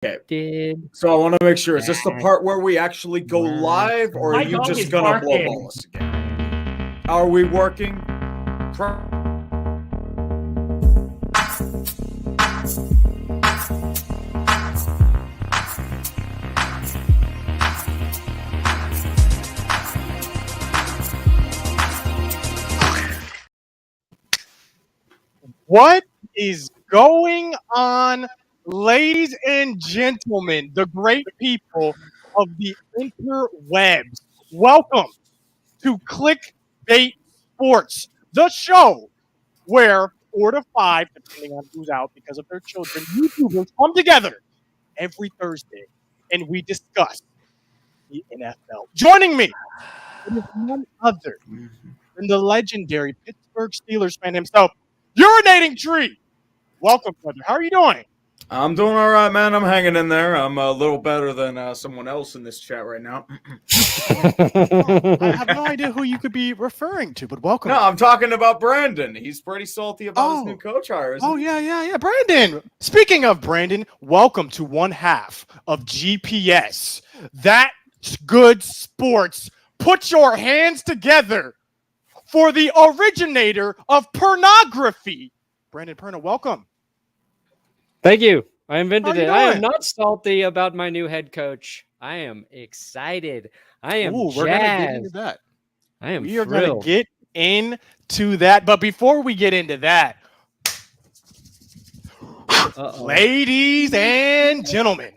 Okay. So I want to make sure, is this the part where we actually go live, or are you just going to blowball us again? Are we working? What is going on, ladies and gentlemen, the great people of the interwebs? Welcome to Clickbait Sports, the show where 4 to 5, depending on who's out because of their children, YouTubers come together every Thursday and we discuss the NFL. Joining me is none other than the legendary Pittsburgh Steelers fan himself, Urinating Tree. Welcome, brother. How are you doing? I'm doing all right, man. I'm hanging in there. I'm a little better than someone else in this chat right now. I have no idea who you could be referring to, but welcome. No, I'm talking about Brandon. He's pretty salty about his new coach hire, isn't he? Yeah. Brandon. Speaking of Brandon, welcome to one half of GPS. That's good sports. Put your hands together for the originator of pornography. Brandon Perna, welcome. Thank you. I invented it. I am doing? not salty about my new head coach. I am excited. I am jazzed. We're going to get into that. I am We are thrilled. going to get into that. But before we get into that, ladies and gentlemen,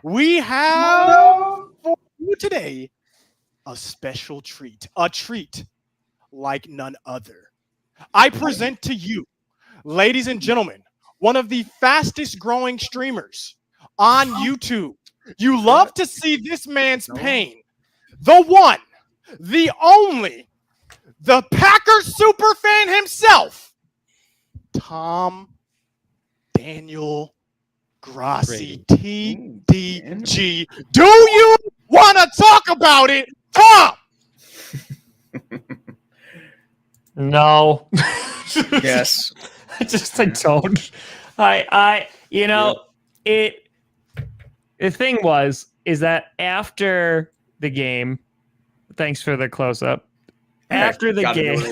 we have for you today a special treat, a treat like none other. I present to you, ladies and gentlemen, one of the fastest growing streamers on YouTube. You love to see this man's pain. The one, the only, the Packers super fan himself, Tom Daniel Grassi, TDG. Do you want to talk about it, Tom? No. Yes. I don't. The thing is that after the game, thanks for the close up. After the game,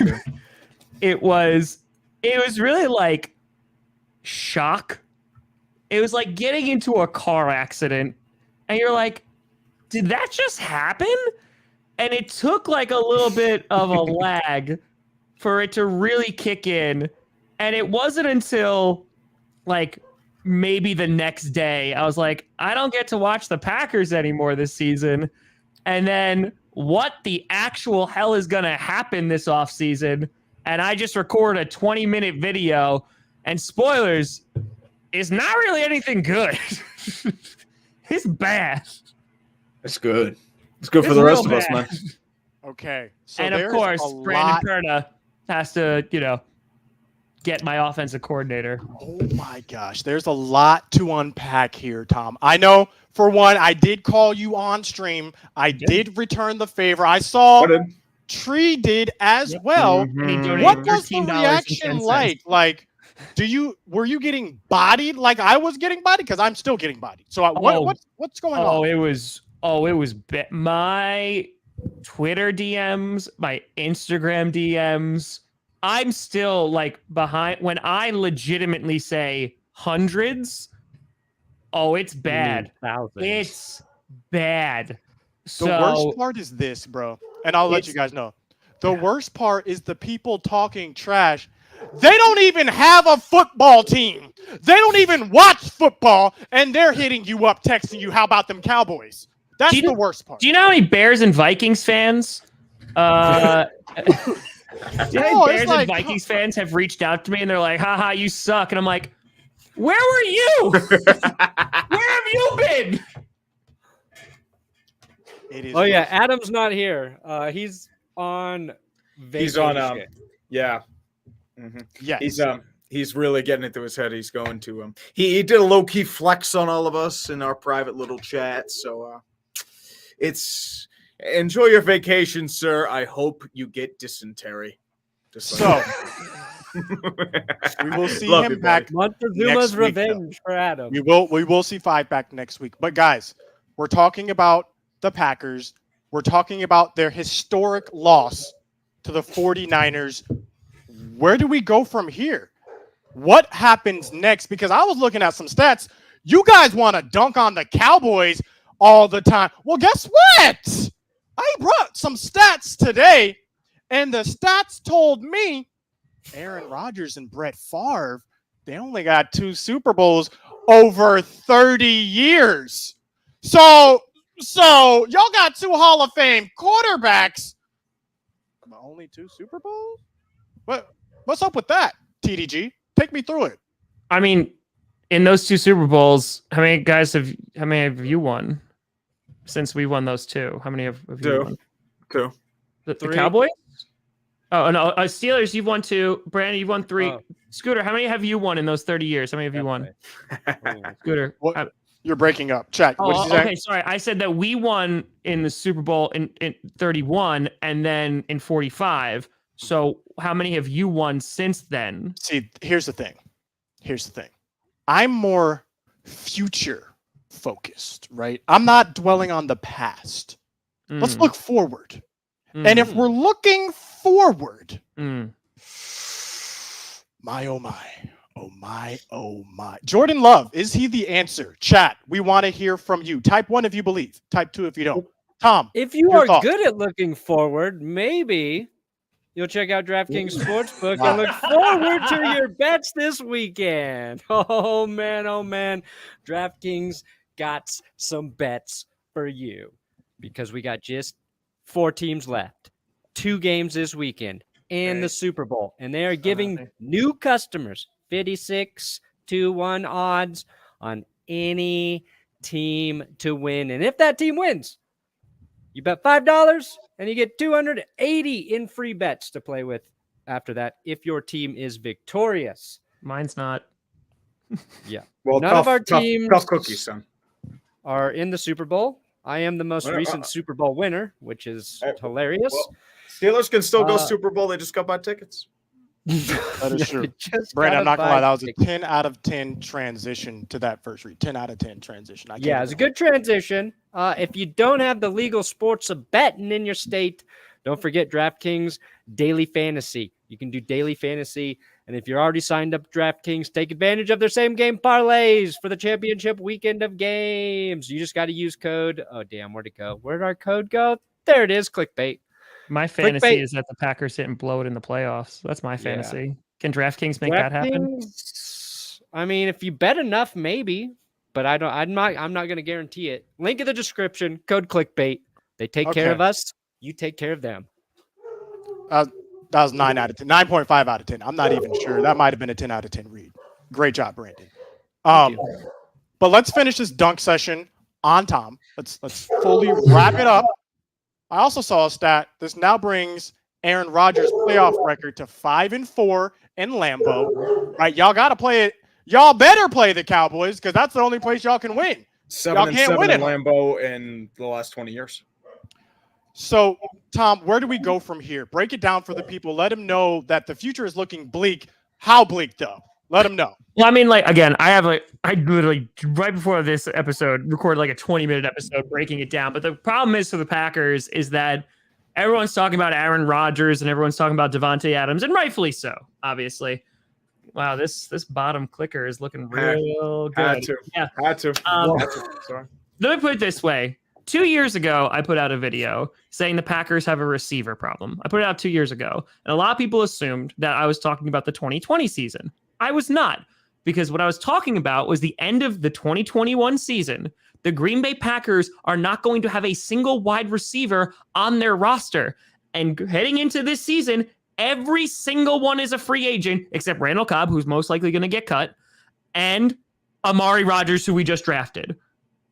it was really like shock. It was like getting into a car accident and you're like, did that just happen? And it took like a little bit of a lag for it to really kick in. And it wasn't until like maybe the next day I was like, I don't get to watch the Packers anymore this season. And then what the actual hell is going to happen this offseason? And I just recorded a 20-minute video, and spoilers, it's not really anything good. It's bad. It's good. It's good for the rest of us, man. Okay. So and of course, Brandon Perna has to, get my offensive coordinator. Oh my gosh, there's a lot to unpack here, Tom. I know, for one, I did call you on stream. I did return the favor. I saw Tree did as well. Mm-hmm. What was the reaction like? Like, were you getting bodied like I was getting bodied? Because I'm still getting bodied. So what's going on? It was my Twitter DMs, my Instagram DMs. I'm still like behind when I legitimately say hundreds. Oh, it's bad. It's bad. The worst part is this, bro. And I'll let you guys know. The worst part is the people talking trash. They don't even have a football team. They don't even watch football, and they're hitting you up, texting you, how about them Cowboys? That's the worst part. Do you know how many Bears and Vikings fans Bears and Vikings fans have reached out to me and they're like, haha, you suck. And I'm like, where were you? Where have you been? Yeah, Adam's not here. He's on vacation. He's on yeah. Mm-hmm. Yeah. He's really getting it to his head. He's going to he did a low-key flex on all of us in our private little chat. So it's enjoy your vacation, sir. I hope you get dysentery. We will see Love him you, buddy. back. Montezuma's next week, revenge for Adam. We will see Five back next week. But guys, we're talking about the Packers. We're talking about their historic loss to the 49ers. Where do we go from here? What happens next? Because I was looking at some stats. You guys want to dunk on the Cowboys all the time. Well, guess what? I brought some stats today, and the stats told me Aaron Rodgers and Brett Favre, they only got 2 Super Bowls over 30 years. So y'all got 2 Hall of Fame quarterbacks, but only 2 Super Bowls? What's up with that, TDG? Take me through it. I mean, in those 2 Super Bowls, how many have you won since we won those 2? How many have you 2. won? 2. The 3. Cowboys? Oh, no. Steelers, you've won 2. Brandon, you've won 3. Oh. Scooter, how many have you won in those 30 years? How many have you won? Scooter. What? You're breaking up. Check. What did you say? Okay, sorry. I said that we won in the Super Bowl in 31 and then in 45. So how many have you won since then? See, here's the thing. I'm more future focused, right? I'm not dwelling on the past. Let's look forward. And if we're looking forward, my, oh my, oh my, oh my. Jordan Love, is he the answer? Chat, we want to hear from you. Type 1 if you believe. Type 2 if you don't. Tom, If you your are thoughts. good at looking forward, maybe you'll check out DraftKings Sportsbook and look forward to your bets this weekend. Oh, man. DraftKings got some bets for you because we got just 4 teams left. 2 games this weekend and the Super Bowl. And they are giving new customers 56-1 odds on any team to win. And if that team wins, you bet $5 and you get $280 in free bets to play with after that if your team is victorious. Mine's not. Yeah. Well, None of our teams tough cookies, son. are in the Super Bowl. I am the most recent Super Bowl winner, which is hilarious. Well, Steelers can still go Super Bowl. They just got buy tickets. That is true. Brandon, I'm not going to lie. That was a 10 out of 10 transition to that first read. 10 out of 10 transition. Yeah, it's a good transition. If you don't have the legal sports of betting in your state, don't forget DraftKings Daily Fantasy. You can do daily fantasy. And if you're already signed up to DraftKings, take advantage of their same game parlays for the championship weekend of games. You just got to use code. Oh, damn, where'd it go? Where'd our code go? There it is. Clickbait. My fantasy is that the Packers hit and blow it in the playoffs. That's my fantasy. Yeah. Can DraftKings make that happen? I mean, if you bet enough, maybe. But I'm not going to guarantee it. Link in the description. Code Clickbait. They take care of us. You take care of them. That was 9 out of 10. 9.5 out of 10. I'm not even sure. That might have been a 10 out of 10 read. Great job, Brandon. But let's finish this dunk session on Tom. Let's fully wrap it up. I also saw a stat. This now brings Aaron Rodgers' playoff record to 5-4 in Lambeau. Right, y'all got to play it. Y'all better play the Cowboys because that's the only place y'all can win. 7-7 in Lambeau in the last 20 years. So, Tom, where do we go from here? Break it down for the people. Let them know that the future is looking bleak. How bleak, though? Let them know. Well, I mean, again, I literally, right before this episode, recorded a 20-minute episode breaking it down. But the problem is for the Packers is that everyone's talking about Aaron Rodgers and everyone's talking about Devontae Adams, and rightfully so, obviously. Wow, this bottom clicker is looking real good. Had to. Sorry. Let me put it this way. 2 years ago, I put out a video saying the Packers have a receiver problem. I put it out 2 years ago, and a lot of people assumed that I was talking about the 2020 season. I was not, because what I was talking about was the end of the 2021 season. The Green Bay Packers are not going to have a single wide receiver on their roster. And heading into this season, every single one is a free agent, except Randall Cobb, who's most likely going to get cut, and Amari Rodgers, who we just drafted.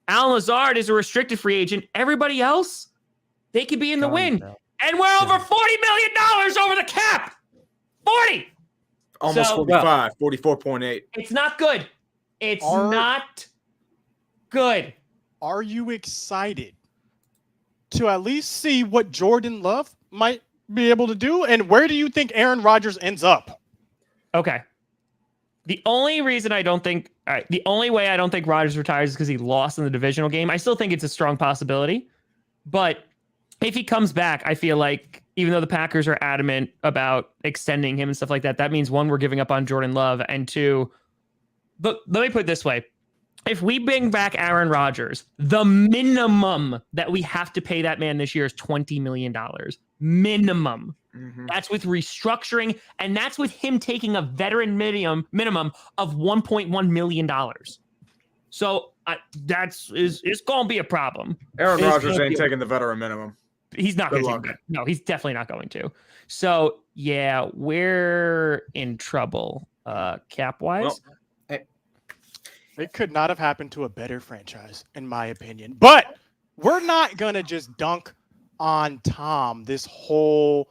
Alan Lazard is a restricted free agent. Everybody else, they could be in the win. And we're over $40 million over the cap. 40. Almost 45, 44.8. It's not good. It's not good. Are you excited to at least see what Jordan Love might be able to do? And where do you think Aaron Rodgers ends up? Okay. The only reason I don't think, all right, the only way I don't think Rodgers retires is because he lost in the divisional game. I still think it's a strong possibility, but if he comes back, I feel like even though the Packers are adamant about extending him and stuff like that, that means one, we're giving up on Jordan Love, and two, but let me put it this way. If we bring back Aaron Rodgers, the minimum that we have to pay that man this year is $20 million. Minimum. Mm-hmm. That's with restructuring, and that's with him taking a veteran minimum of $1.1 million. So it's going to be a problem. Aaron Rodgers ain't taking the veteran minimum. He's not going to take that. No, he's definitely not going to. So, yeah, we're in trouble cap-wise. Well, it could not have happened to a better franchise, in my opinion. But we're not going to just dunk on Tom this whole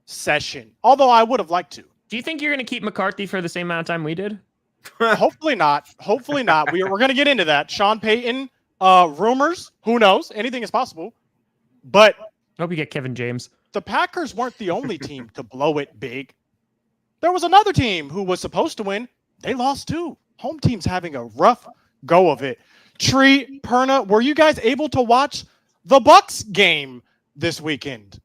session, although I would have liked to. Do you think you're going to keep McCarthy for the same amount of time we did? Hopefully not. Hopefully not. We're going to get into that. Sean Payton, rumors, who knows? Anything is possible. But I hope you get Kevin James. The Packers weren't the only team to blow it big. There was another team who was supposed to win. They lost too. Home team's having a rough go of it. Tree, Perna, were you guys able to watch the Bucks game this weekend?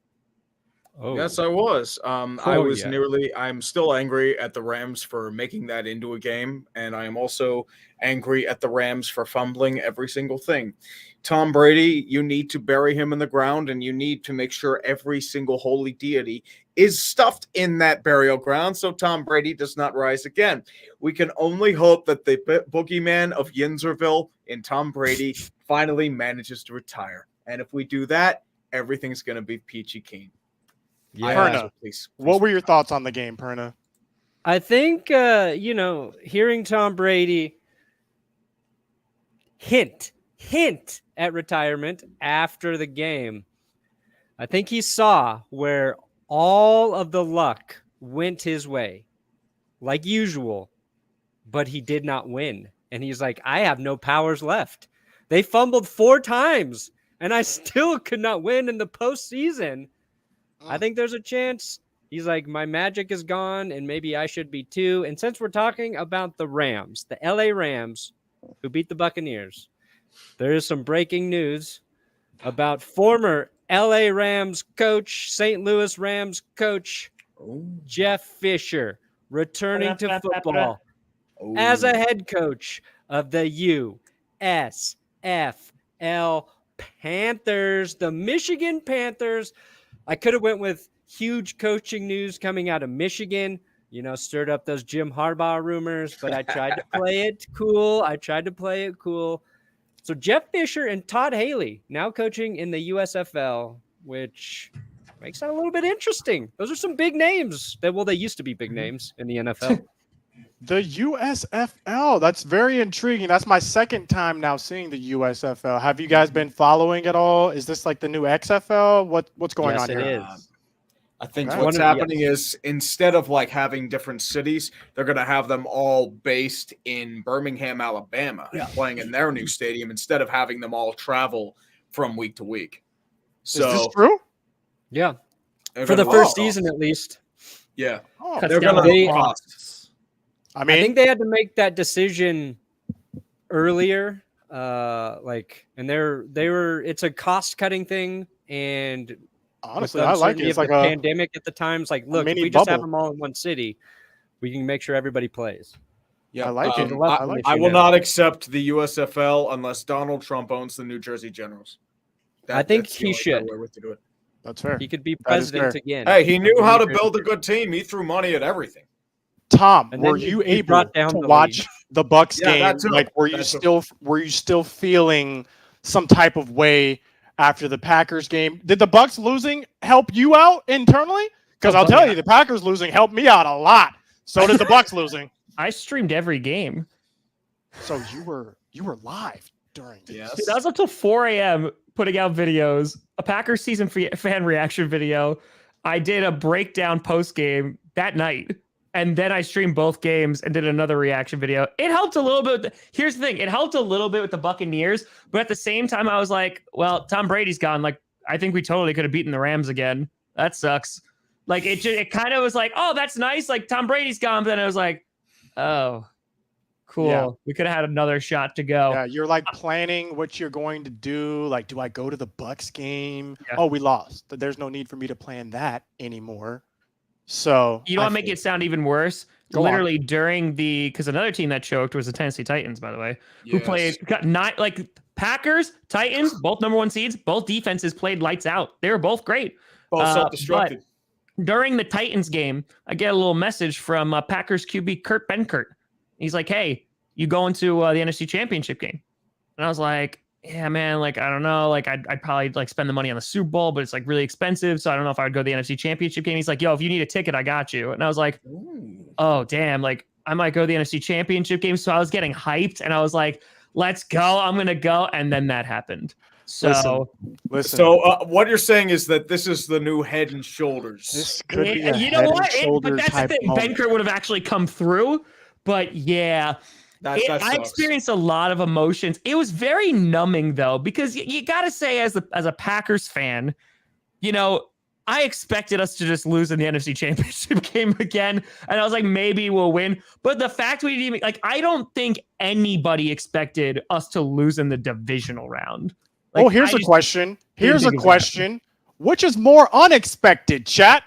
Oh. Yes, I was. I'm still angry at the Rams for making that into a game, and I am also angry at the Rams for fumbling every single thing. Tom Brady, you need to bury him in the ground, and you need to make sure every single holy deity is stuffed in that burial ground so Tom Brady does not rise again. We can only hope that the boogeyman of Yinzerville in Tom Brady finally manages to retire. And if we do that, everything's going to be peachy keen. Yeah. Perna, please. What were your thoughts on the game, Perna? I think, hearing Tom Brady hint at retirement after the game, I think he saw where all of the luck went his way, like usual, but he did not win. And he's like, I have no powers left. They fumbled 4 times, and I still could not win in the postseason. I think there's a chance. He's like, my magic is gone, and maybe I should be too. And since we're talking about the Rams, the LA Rams, who beat the Buccaneers, there is some breaking news about former LA Rams coach, St. Louis Rams coach, Jeff Fisher, returning to football as a head coach of the USFL Panthers, the Michigan Panthers. I could have went with huge coaching news coming out of Michigan, stirred up those Jim Harbaugh rumors, but I tried to play it cool. So Jeff Fisher and Todd Haley now coaching in the USFL, which makes that a little bit interesting. Those are some big names. They used to be big names in the NFL. The USFL. That's very intriguing. That's my second time now seeing the USFL. Have you guys been following at all? Is this like the new XFL? What's going on here? Yes, it is. I think what's happening is instead of like having different cities, they're going to have them all based in Birmingham, Alabama, playing in their new stadium instead of having them all travel from week to week. So, is this true? Yeah. For the first season, at least. Yeah. They're going to costs. I think they had to make that decision earlier. It's a cost cutting thing. And honestly, I like it. It's like a pandemic at the time. It's like, look, if we just have them all in one city, we can make sure everybody plays. Yeah, I like it. I will not accept the USFL unless Donald Trump owns the New Jersey Generals. I think he should. That's fair. He could be president again. Hey, he knew how to build a good team. He threw money at everything. Tom, were you able to watch the Bucks game? Like, were you still feeling some type of way after the Packers game? Did the Bucks losing help you out internally? Because I'll tell you, the Packers losing helped me out a lot. So did the Bucks losing. I streamed every game. So you were live during this. Yes. Dude, I was up till 4 a.m. putting out videos, a Packers season fan reaction video. I did a breakdown post game that night. And then I streamed both games and did another reaction video. It helped a little bit. Here's the thing. It helped a little bit with the Buccaneers. But at the same time, I was like, well, Tom Brady's gone. Like, I think we totally could have beaten the Rams again. That sucks. Like it kind of was like, oh, that's nice. Like Tom Brady's gone, but then it was like, oh, cool. Yeah. We could have had another shot to go. Yeah, you're like planning what you're going to do. Like, do I go to the Bucks game? Yeah. Oh, we lost. There's no need for me to plan that anymore. So you know what make it sound even worse? Go Literally during because another team that choked was the Tennessee Titans, by the way, who got not Packers, Titans, both number 1 seeds, both defenses played lights out. They were both great. Both self-destructed. During the Titans game, I get a little message from Packers QB Kurt Benkert. He's like, hey, you going to the NFC Championship game? And I was like, yeah, man, like, I don't know. Like, I'd probably like spend the money on the Super Bowl, but it's like really expensive. So I don't know if I would go to the NFC Championship game. He's like, yo, if you need a ticket, I got you. And I was like, oh, damn. Like, I might go to the NFC Championship game. So I was getting hyped and I was like, let's go. I'm going to go. And then that happened. So, listen. So what you're saying is that this is the new Head and Shoulders. This could be a you know Head what? and Shoulders But that's the type thing. moment. Benkert would have actually come through. But yeah, That I sucks. experienced a lot of emotions. It was very numbing though, because you got to say as a Packers fan, you know, I expected us to just lose in the NFC Championship game again. And I was like, maybe we'll win. But the fact we didn't even, I don't think anybody expected us to lose in the divisional round. Here's a question. Here's a question. Which is more unexpected, chat?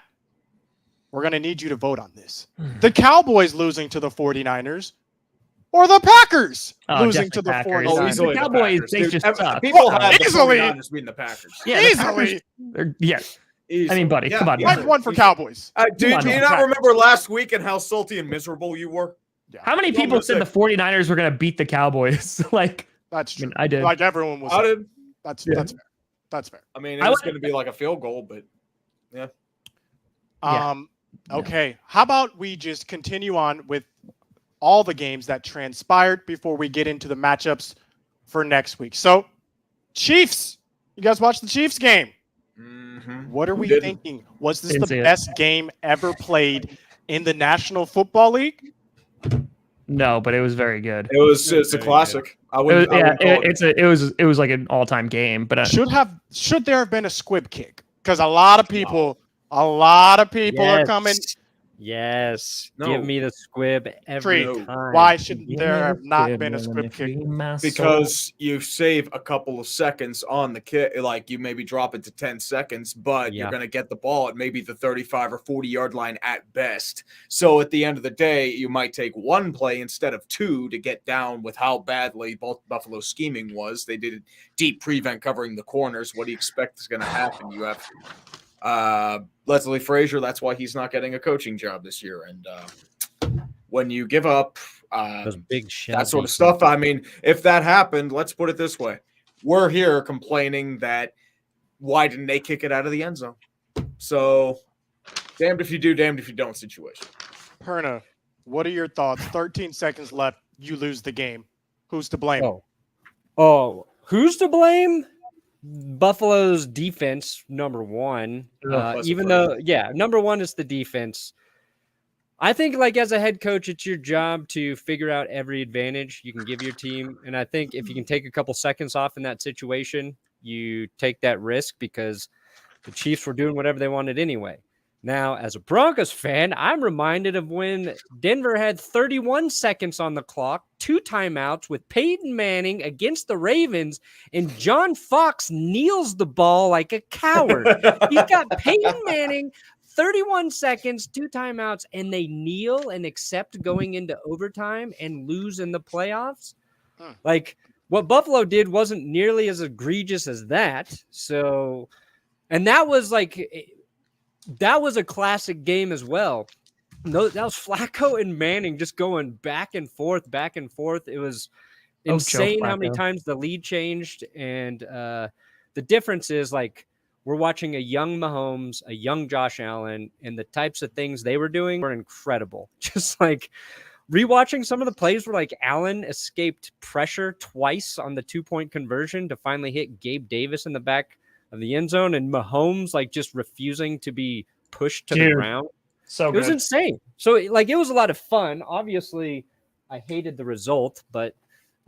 We're going to need you to vote on this. The Cowboys losing to the 49ers or the Packers losing to the Packers. 49ers? The Cowboys, they just suck. People had easily. the 49ers beating the Packers. Yeah, Easily. Yes. Easily. I mean, buddy, come on. I've won for Cowboys. Do you not remember last week and how salty and miserable you were? Yeah. How many people said the 49ers were going to beat the Cowboys? That's true. I did. Like everyone was. I did. That's fair. That's fair. I mean, it was going to be like a field goal, but yeah. Okay. How about we just continue on with all the games that transpired before we get into the matchups for next week. So, Chiefs. You guys watched the Chiefs game? Mm-hmm. What are we thinking? Was this Didn't the see it. best game ever played in the National Football League? No, but it was very good. It's a classic. It was like an all-time game, but Should there have been a squib kick? Because a lot of people are coming. Yes. No. Give me the squib every Tree. time. Why should there have not been a squib kick? Because you save a couple of seconds on the kick, like you maybe drop it to 10 seconds, but you're going to get the ball at maybe the 35 or 40-yard line at best. So at the end of the day, you might take one play instead of two to get down with how badly Buffalo's scheming was. They did a deep prevent covering the corners. What do you expect is going to happen? You have Leslie Frazier, that's why he's not getting a coaching job this year. And when you give up those big that sort of stuff, I mean, if that happened, let's put it this way. We're here complaining that why didn't they kick it out of the end zone? So damned if you do, damned if you don't situation. Perna, what are your thoughts? 13 seconds left. You lose the game. Who's to blame? Oh, who's to blame? Buffalo's defense, number one. Number one is the defense. I think, as a head coach, it's your job to figure out every advantage you can give your team. And I think if you can take a couple seconds off in that situation, you take that risk because the Chiefs were doing whatever they wanted anyway. Now, as a Broncos fan, I'm reminded of when Denver had 31 seconds on the clock, 2 timeouts with Peyton Manning against the Ravens, and John Fox kneels the ball like a coward. He's got Peyton Manning, 31 seconds, 2 timeouts, and they kneel and accept going into overtime and lose in the playoffs. What Buffalo did wasn't nearly as egregious as that. So, and that was that was a classic game as well. No, that was Flacco and Manning just going back and forth. It was insane how many times the lead changed. And the difference is we're watching a young Mahomes, a young Josh Allen, and the types of things they were doing were incredible. Just rewatching some of the plays where Allen escaped pressure twice on the 2-point conversion to finally hit Gabe Davis in the back of the end zone, and Mahomes just refusing to be pushed to the ground. So it was insane. So it was a lot of fun. Obviously, I hated the result, but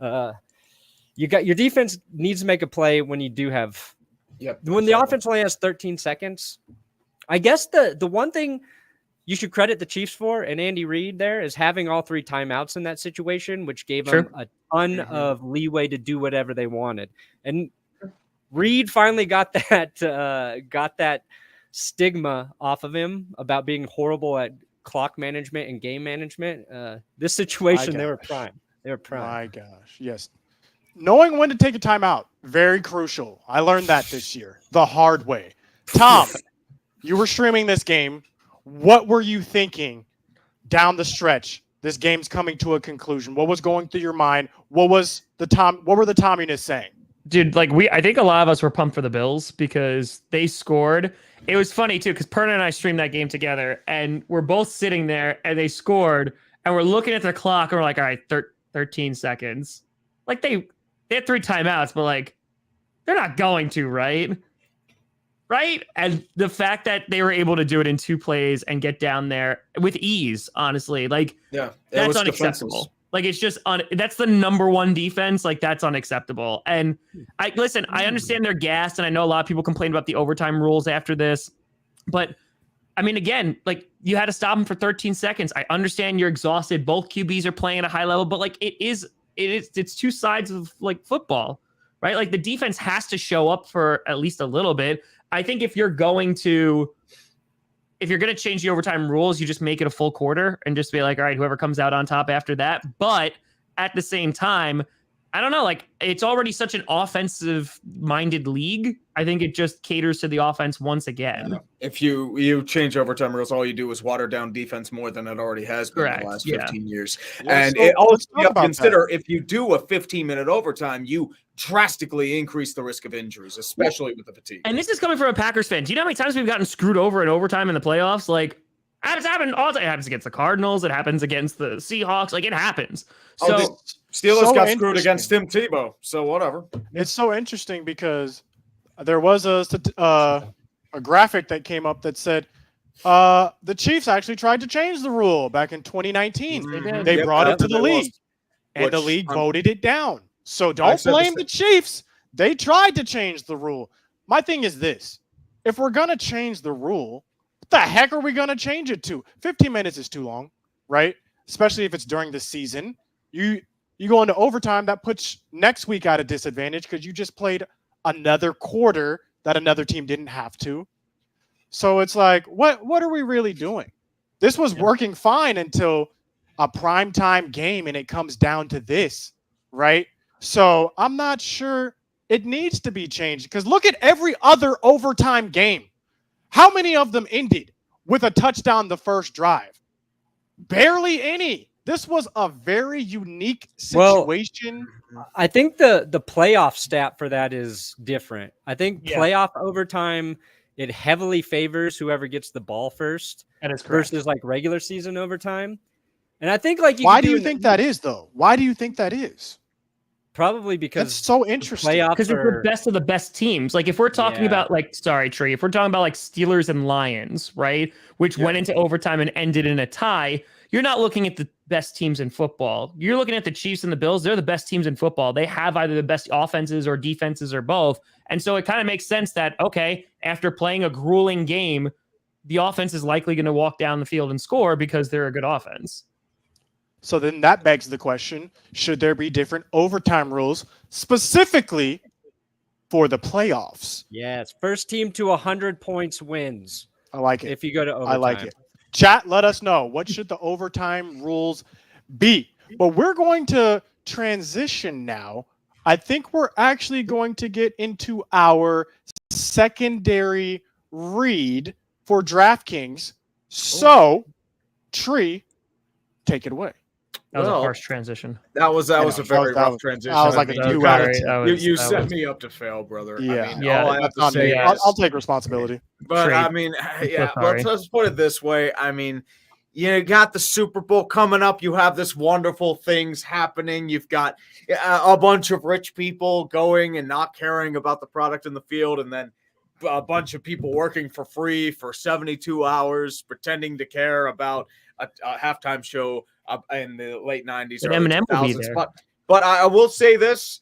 your defense needs to make a play when you do have. Yep. When the offense only has 13 seconds, I guess the one thing you should credit the Chiefs for, and Andy Reid there, is having all 3 timeouts in that situation, which gave them a ton of leeway to do whatever they wanted. And Reid finally got that stigma off of him about being horrible at clock management and game management. This situation, they were prime. My gosh, yes. Knowing when to take a timeout, very crucial. I learned that this year, the hard way. Tom, you were streaming this game. What were you thinking down the stretch? This game's coming to a conclusion. What was going through your mind? What were the Tomminess saying? Dude, I think a lot of us were pumped for the Bills because they scored. It was funny too, because Perna and I streamed that game together, and we're both sitting there, and they scored, and we're looking at the clock, and we're like, all right, 13 seconds. Like they had 3 timeouts, but they're not going to, right? Right? And the fact that they were able to do it in 2 plays and get down there with ease, honestly, that's unacceptable. Defenses. It's just that's the number 1 defense. That's unacceptable. And I understand they're gassed, and I know a lot of people complain about the overtime rules after this, but I mean, again, you had to stop them for 13 seconds. I understand you're exhausted. Both QBs are playing at a high level, but it's 2 sides of football, right? The defense has to show up for at least a little bit. I think if you're going to change the overtime rules, you just make it a full quarter and just be like, all right, whoever comes out on top after that. But at the same time, I don't know, it's already such an offensive-minded league. I think it just caters to the offense once again. If you change overtime rules, all you do is water down defense more than it already has been in the last 15 years. And it also you have to consider if you do a 15-minute overtime, you drastically increase the risk of injuries, especially with the fatigue. And this is coming from a Packers fan. Do you know how many times we've gotten screwed over in overtime in the playoffs? It's happened all the time. It happens against the Cardinals. It happens against the Seahawks. It happens. So Steelers got screwed against Tim Tebow. So whatever. It's so interesting because there was a graphic that came up that said the Chiefs actually tried to change the rule back in 2019. They brought it to the league, and the league voted it down. So don't blame the Chiefs. They tried to change the rule. My thing is this. If we're going to change the rule, what the heck are we going to change it to? 15 minutes is too long, right? Especially if it's during the season. You go into overtime, that puts next week at a disadvantage because you just played another quarter that another team didn't have to. So it's what are we really doing? This was working fine until a primetime game, and it comes down to this, right? So I'm not sure it needs to be changed because look at every other overtime game. How many of them ended with a touchdown the first drive? Barely any. This was a very unique situation. I think the playoff stat for that is different. I think playoff overtime, it heavily favors whoever gets the ball first. That is correct. Versus regular season overtime. And I think why do you think that is, though? Why do you think that is? Probably because it's so interesting. Because it's the best of the best teams. If we're talking about sorry, Tree, if we're talking about Steelers and Lions, right, which went into overtime and ended in a tie, you're not looking at the best teams in football. You're looking at the Chiefs and the Bills. They're the best teams in football. They have either the best offenses or defenses or both. And so it kind of makes sense that, okay, after playing a grueling game, the offense is likely going to walk down the field and score because they're a good offense. So then that begs the question, should there be different overtime rules specifically for the playoffs? Yes. First team to 100 points wins. I like it. If you go to overtime. I like it. Chat, let us know. What should the overtime rules be? But we're going to transition now. I think we're actually going to get into our secondary read for DraftKings. So, Tree, take it away. That was a harsh transition. That was a very rough transition. I was like a 2 out of 10. You set me up to fail, brother. Yeah, all I have to say is, I'll take responsibility. But let's put it this way. You got the Super Bowl coming up. You have this wonderful things happening. You've got a bunch of rich people going and not caring about the product in the field, and then a bunch of people working for free for 72 hours, pretending to care about a halftime show in the late 90s or Eminem 2000s. will be there. But I will say this,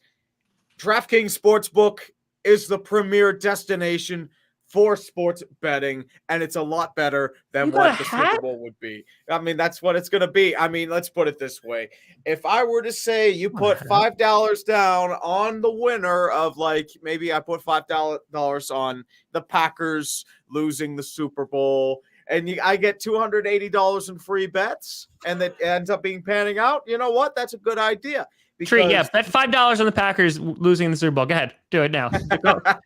DraftKings Sportsbook is the premier destination for sports betting, and it's a lot better than what the Super Bowl would be. I mean, that's what it's going to be. I mean, let's put it this way. If I were to say you put $5 down on the winner of, like, maybe I put $5 on the Packers losing the Super Bowl, and I get $280 in free bets, and that ends up being panning out, you know what? That's a good idea. Tree, yeah, bet $5 on the Packers losing the Super Bowl. Go ahead, do it now.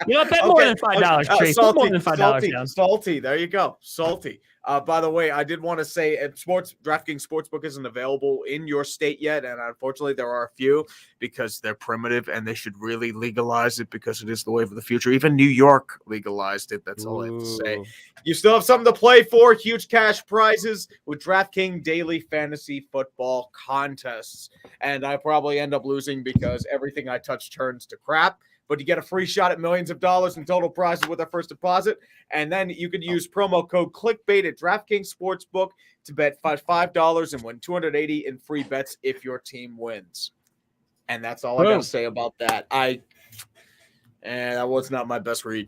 You know, bet more than $5, Tree. Salty, more than $5 down. Salty, there you go. Salty. By the way, I did want to say DraftKings Sportsbook isn't available in your state yet, and unfortunately there are a few because they're primitive, and they should really legalize it because it is the wave of the future. Even New York legalized it. That's all I have to say. You still have something to play for. Huge cash prizes with DraftKings daily fantasy football contests. And I probably end up losing because everything I touch turns to crap. But you get a free shot at millions of dollars in total prizes with our first deposit. And then you could use promo code ClickBait at DraftKings Sportsbook to bet $5 and win $280 in free bets if your team wins. And that's all I got to say about that. That was not my best read.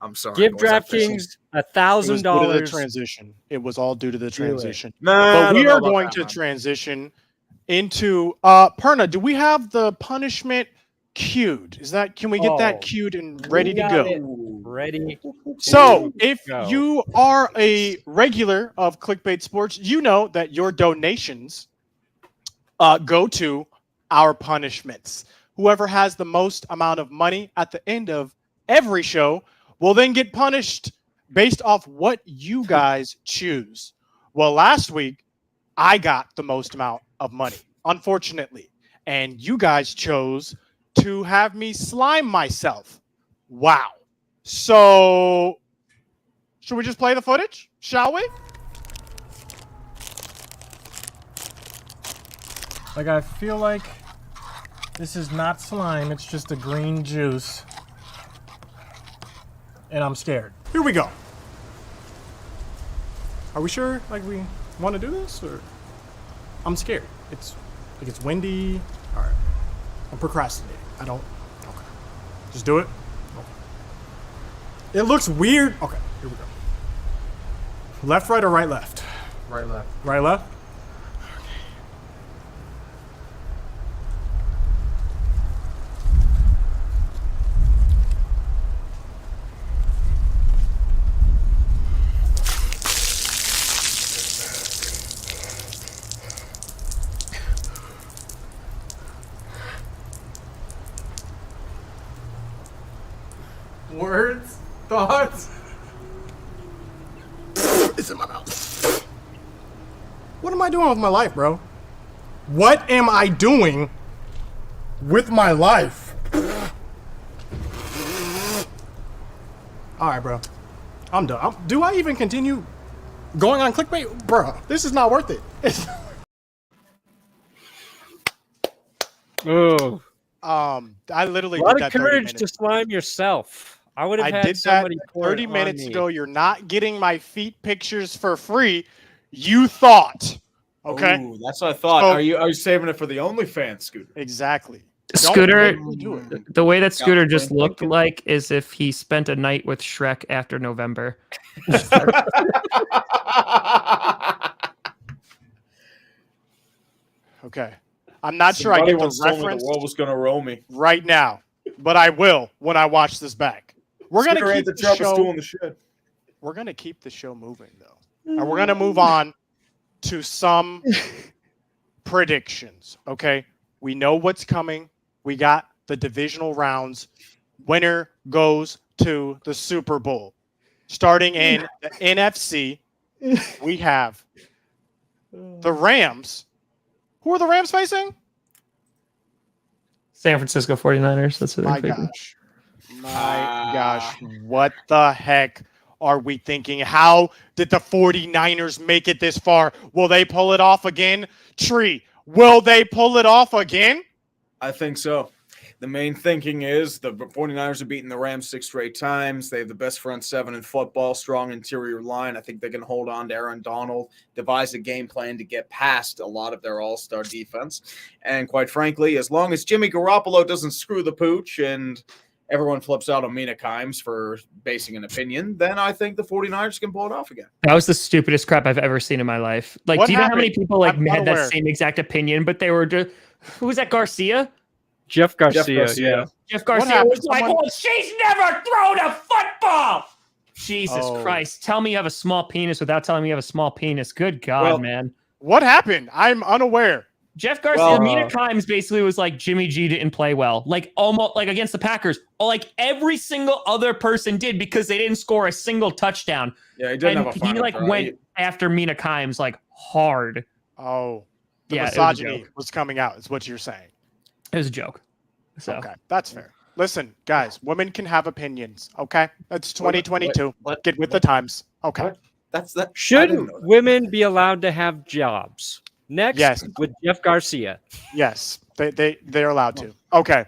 I'm sorry. Give DraftKings $1,000. Transition. It was all due to the transition. But we are going to transition into Perna. Do we have the punishment queued? Can we get that queued and ready to go? Ready. So if you are a regular of Clickbait Sports, you know that your donations go to our punishments. Whoever has the most amount of money at the end of every show will then get punished based off what you guys choose. Well, last week, I got the most amount of money, unfortunately. And you guys chose to have me slime myself. Wow. So, should we just play the footage? Shall we? Like, I feel like this is not slime. It's just a green juice. And I'm scared. Here we go. Are we sure, like, we want to do this? Or I'm scared. It's windy. All right. I'm procrastinating. I don't. Okay. Just do it. Okay. It looks weird. Okay. Here we go. Left, right, or right, left? Right, left. Right, left? Words? Thoughts? It's in my mouth. What am I doing with my life, bro? What am I doing with my life? All right, bro. I'm done. Do I even continue going on Clickbait? Bro, this is not worth it. Oh. I literally A lot did of that courage to slime yourself. I would have had did that somebody 30 minutes ago. You're not getting my feet pictures for free. You thought. Okay. Ooh, that's what I thought. So, are you saving it for the OnlyFans, Scooter? Exactly. Scooter, Do it. the way that Scooter just looked like is if he spent a night with Shrek after November. Okay. I'm not sure I get the reference The world was going to roll me right now, but I will when I watch this back. We're going to keep the show. In the shed. We're going to keep the show moving, though. And we're going to move on to some predictions, okay? We know what's coming. We got the divisional rounds. Winner goes to the Super Bowl. Starting in the NFC, we have the Rams. Who are the Rams facing? San Francisco 49ers. That's what My they're facing. gosh. My gosh. What the heck are we thinking? How did the 49ers make it this far? Will they pull it off again? Tree, will they pull it off again? I think so. The main thinking is the 49ers are beating the Rams 6 straight times. They have the best front seven in football, strong interior line. I think they can hold on to Aaron Donald, devise a game plan to get past a lot of their all-star defense. And quite frankly, as long as Jimmy Garoppolo doesn't screw the pooch and everyone flips out on Mina Kimes for basing an opinion, then I think the 49ers can pull it off again. That was the stupidest crap I've ever seen in my life. Like, What do you know how many happened? people like I'm not had that aware. same exact opinion, but they were just, who was that, Garcia? Jeff Garcia. Yeah. Jeff Garcia happened? was like, Someone- "Oh, she's never thrown a football." Jesus Oh. Christ. Tell me you have a small penis without telling me you have a small penis. Good God, Well, man. What happened? I'm unaware. Jeff Garcia, Mina Kimes basically was like Jimmy G didn't play well, like almost like against the Packers. Like every single other person did because they didn't score a single touchdown. Yeah, he didn't And have a he final like drive. went after Mina Kimes like hard. Oh, the Yeah, it was a misogyny joke. was coming out, is what you're saying. It was a joke. So Okay, that's fair. Listen, guys, women can have opinions, okay? It's 2022. Get with the times. Okay. What? That's that. I didn't Shouldn't know that. women be allowed to have jobs? Next, Yes. with Jeff Garcia. Yes, they're allowed to. Okay.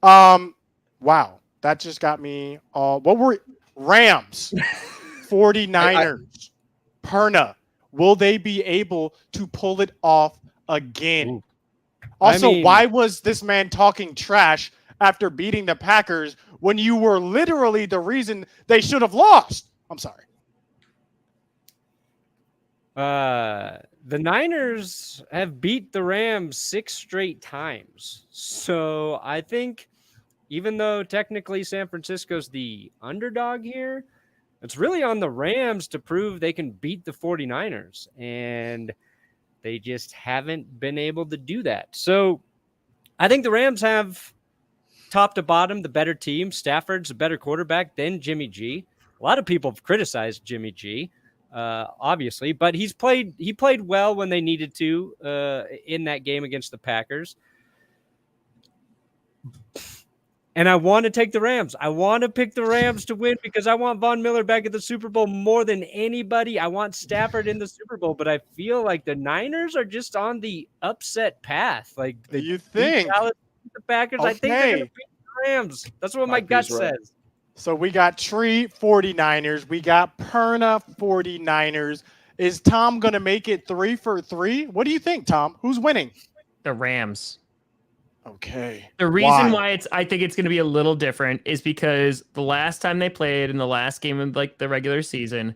Wow, that just got me all. What were Rams, 49ers, Perna? Will they be able to pull it off again? Ooh. Also, I mean- why was this man talking trash after beating the Packers when you were literally the reason they should have lost? I'm sorry. The Niners have beat the Rams 6 straight times. So I think even though technically San Francisco's the underdog here, it's really on the Rams to prove they can beat the 49ers. And they just haven't been able to do that. So I think the Rams have top to bottom the better team. Stafford's a better quarterback than Jimmy G. A lot of people have criticized Jimmy G. Obviously, but he played well when they needed to in that game against the Packers. And I want to take the Rams. I want to pick the Rams to win because I want Von Miller back at the Super Bowl more than anybody. I want Stafford in the Super Bowl, but I feel like the Niners are just on the upset path. Like You think? The Packers, I think they're Okay. going to beat the Rams. That's what my Might be gut right. says. So we got Tree 49ers. We got Perna 49ers. Is Tom going to make it 3 for 3? What do you think, Tom? Who's winning? the Rams. Okay. The reason why I think it's going to be a little different is because the last time they played in the last game of like the regular season,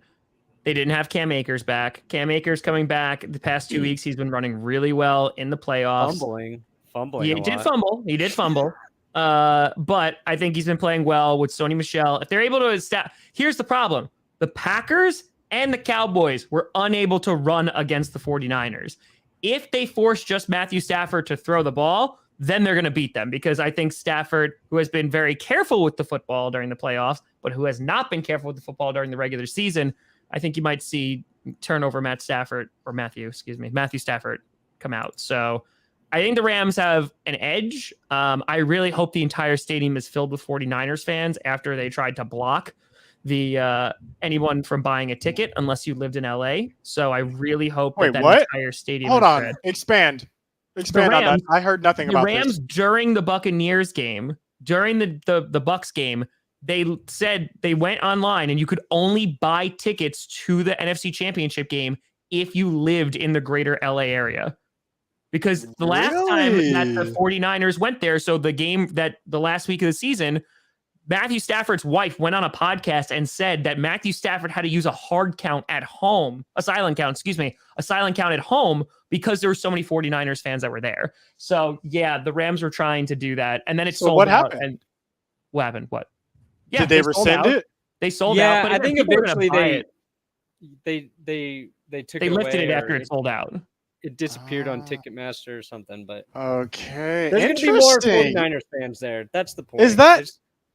they didn't have Cam Akers back. Cam Akers coming back the past 2 weeks. He's been running really well in the playoffs. Fumbling. He a did lot. fumble. He did fumble. But I think he's been playing well with Sony Michel. If they're able to here's the problem. The Packers and the Cowboys were unable to run against the 49ers. If they force just Matthew Stafford to throw the ball, then they're going to beat them because I think Stafford, who has been very careful with the football during the playoffs, but who has not been careful with the football during the regular season, I think you might see turnover Matthew Stafford come out. So I think the Rams have an edge. I really hope the entire stadium is filled with 49ers fans after they tried to block the anyone from buying a ticket unless you lived in LA. So I really hope Wait, that what? entire stadium Hold is on. red. Expand on that. Rams- I heard nothing The about Rams this. during the Buccaneers game, during the Bucks game, they said they went online and you could only buy tickets to the NFC Championship game if you lived in the greater LA area. Because the last time that the 49ers went there, so the last week of the season, Matthew Stafford's wife went on a podcast and said that Matthew Stafford had to use a silent count at home because there were so many 49ers fans that were there. So yeah, the Rams were trying to do that. And then it sold what out. happened? And what happened? What? Yeah, Did they sold rescind out. it? They sold Yeah, out. But I again, think people were gonna eventually buy they took they it lifted away it after or it sold out. it disappeared on Ah. Ticketmaster or something. But Okay. there's going to be more Interesting. 49ers fans there. That's the point. Is that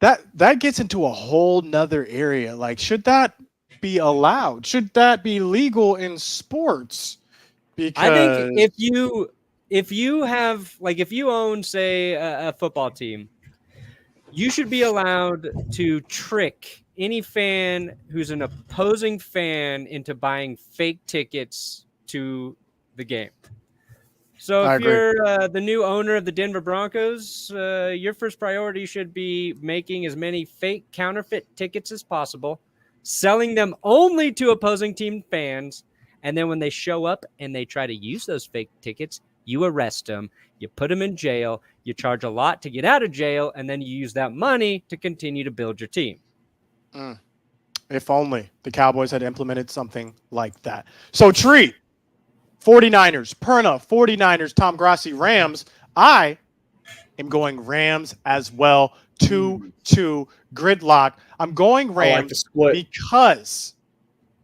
There's- that gets into a whole nother area? Like, should that be allowed? Should that be legal in sports? Because I think if you own, say, a football team, you should be allowed to trick any fan who's an opposing fan into buying fake tickets to the game. So I if agree. you're the new owner of the Denver Broncos, your first priority should be making as many fake counterfeit tickets as possible, selling them only to opposing team fans, and then when they show up and they try to use those fake tickets, you arrest them, you put them in jail, you charge a lot to get out of jail, and then you use that money to continue to build your team. If only the Cowboys had implemented something like that. So, Tree, 49ers, Perna, 49ers, Tom Grassi, Rams. I am going Rams as well. 2-2 gridlock. I'm going Rams because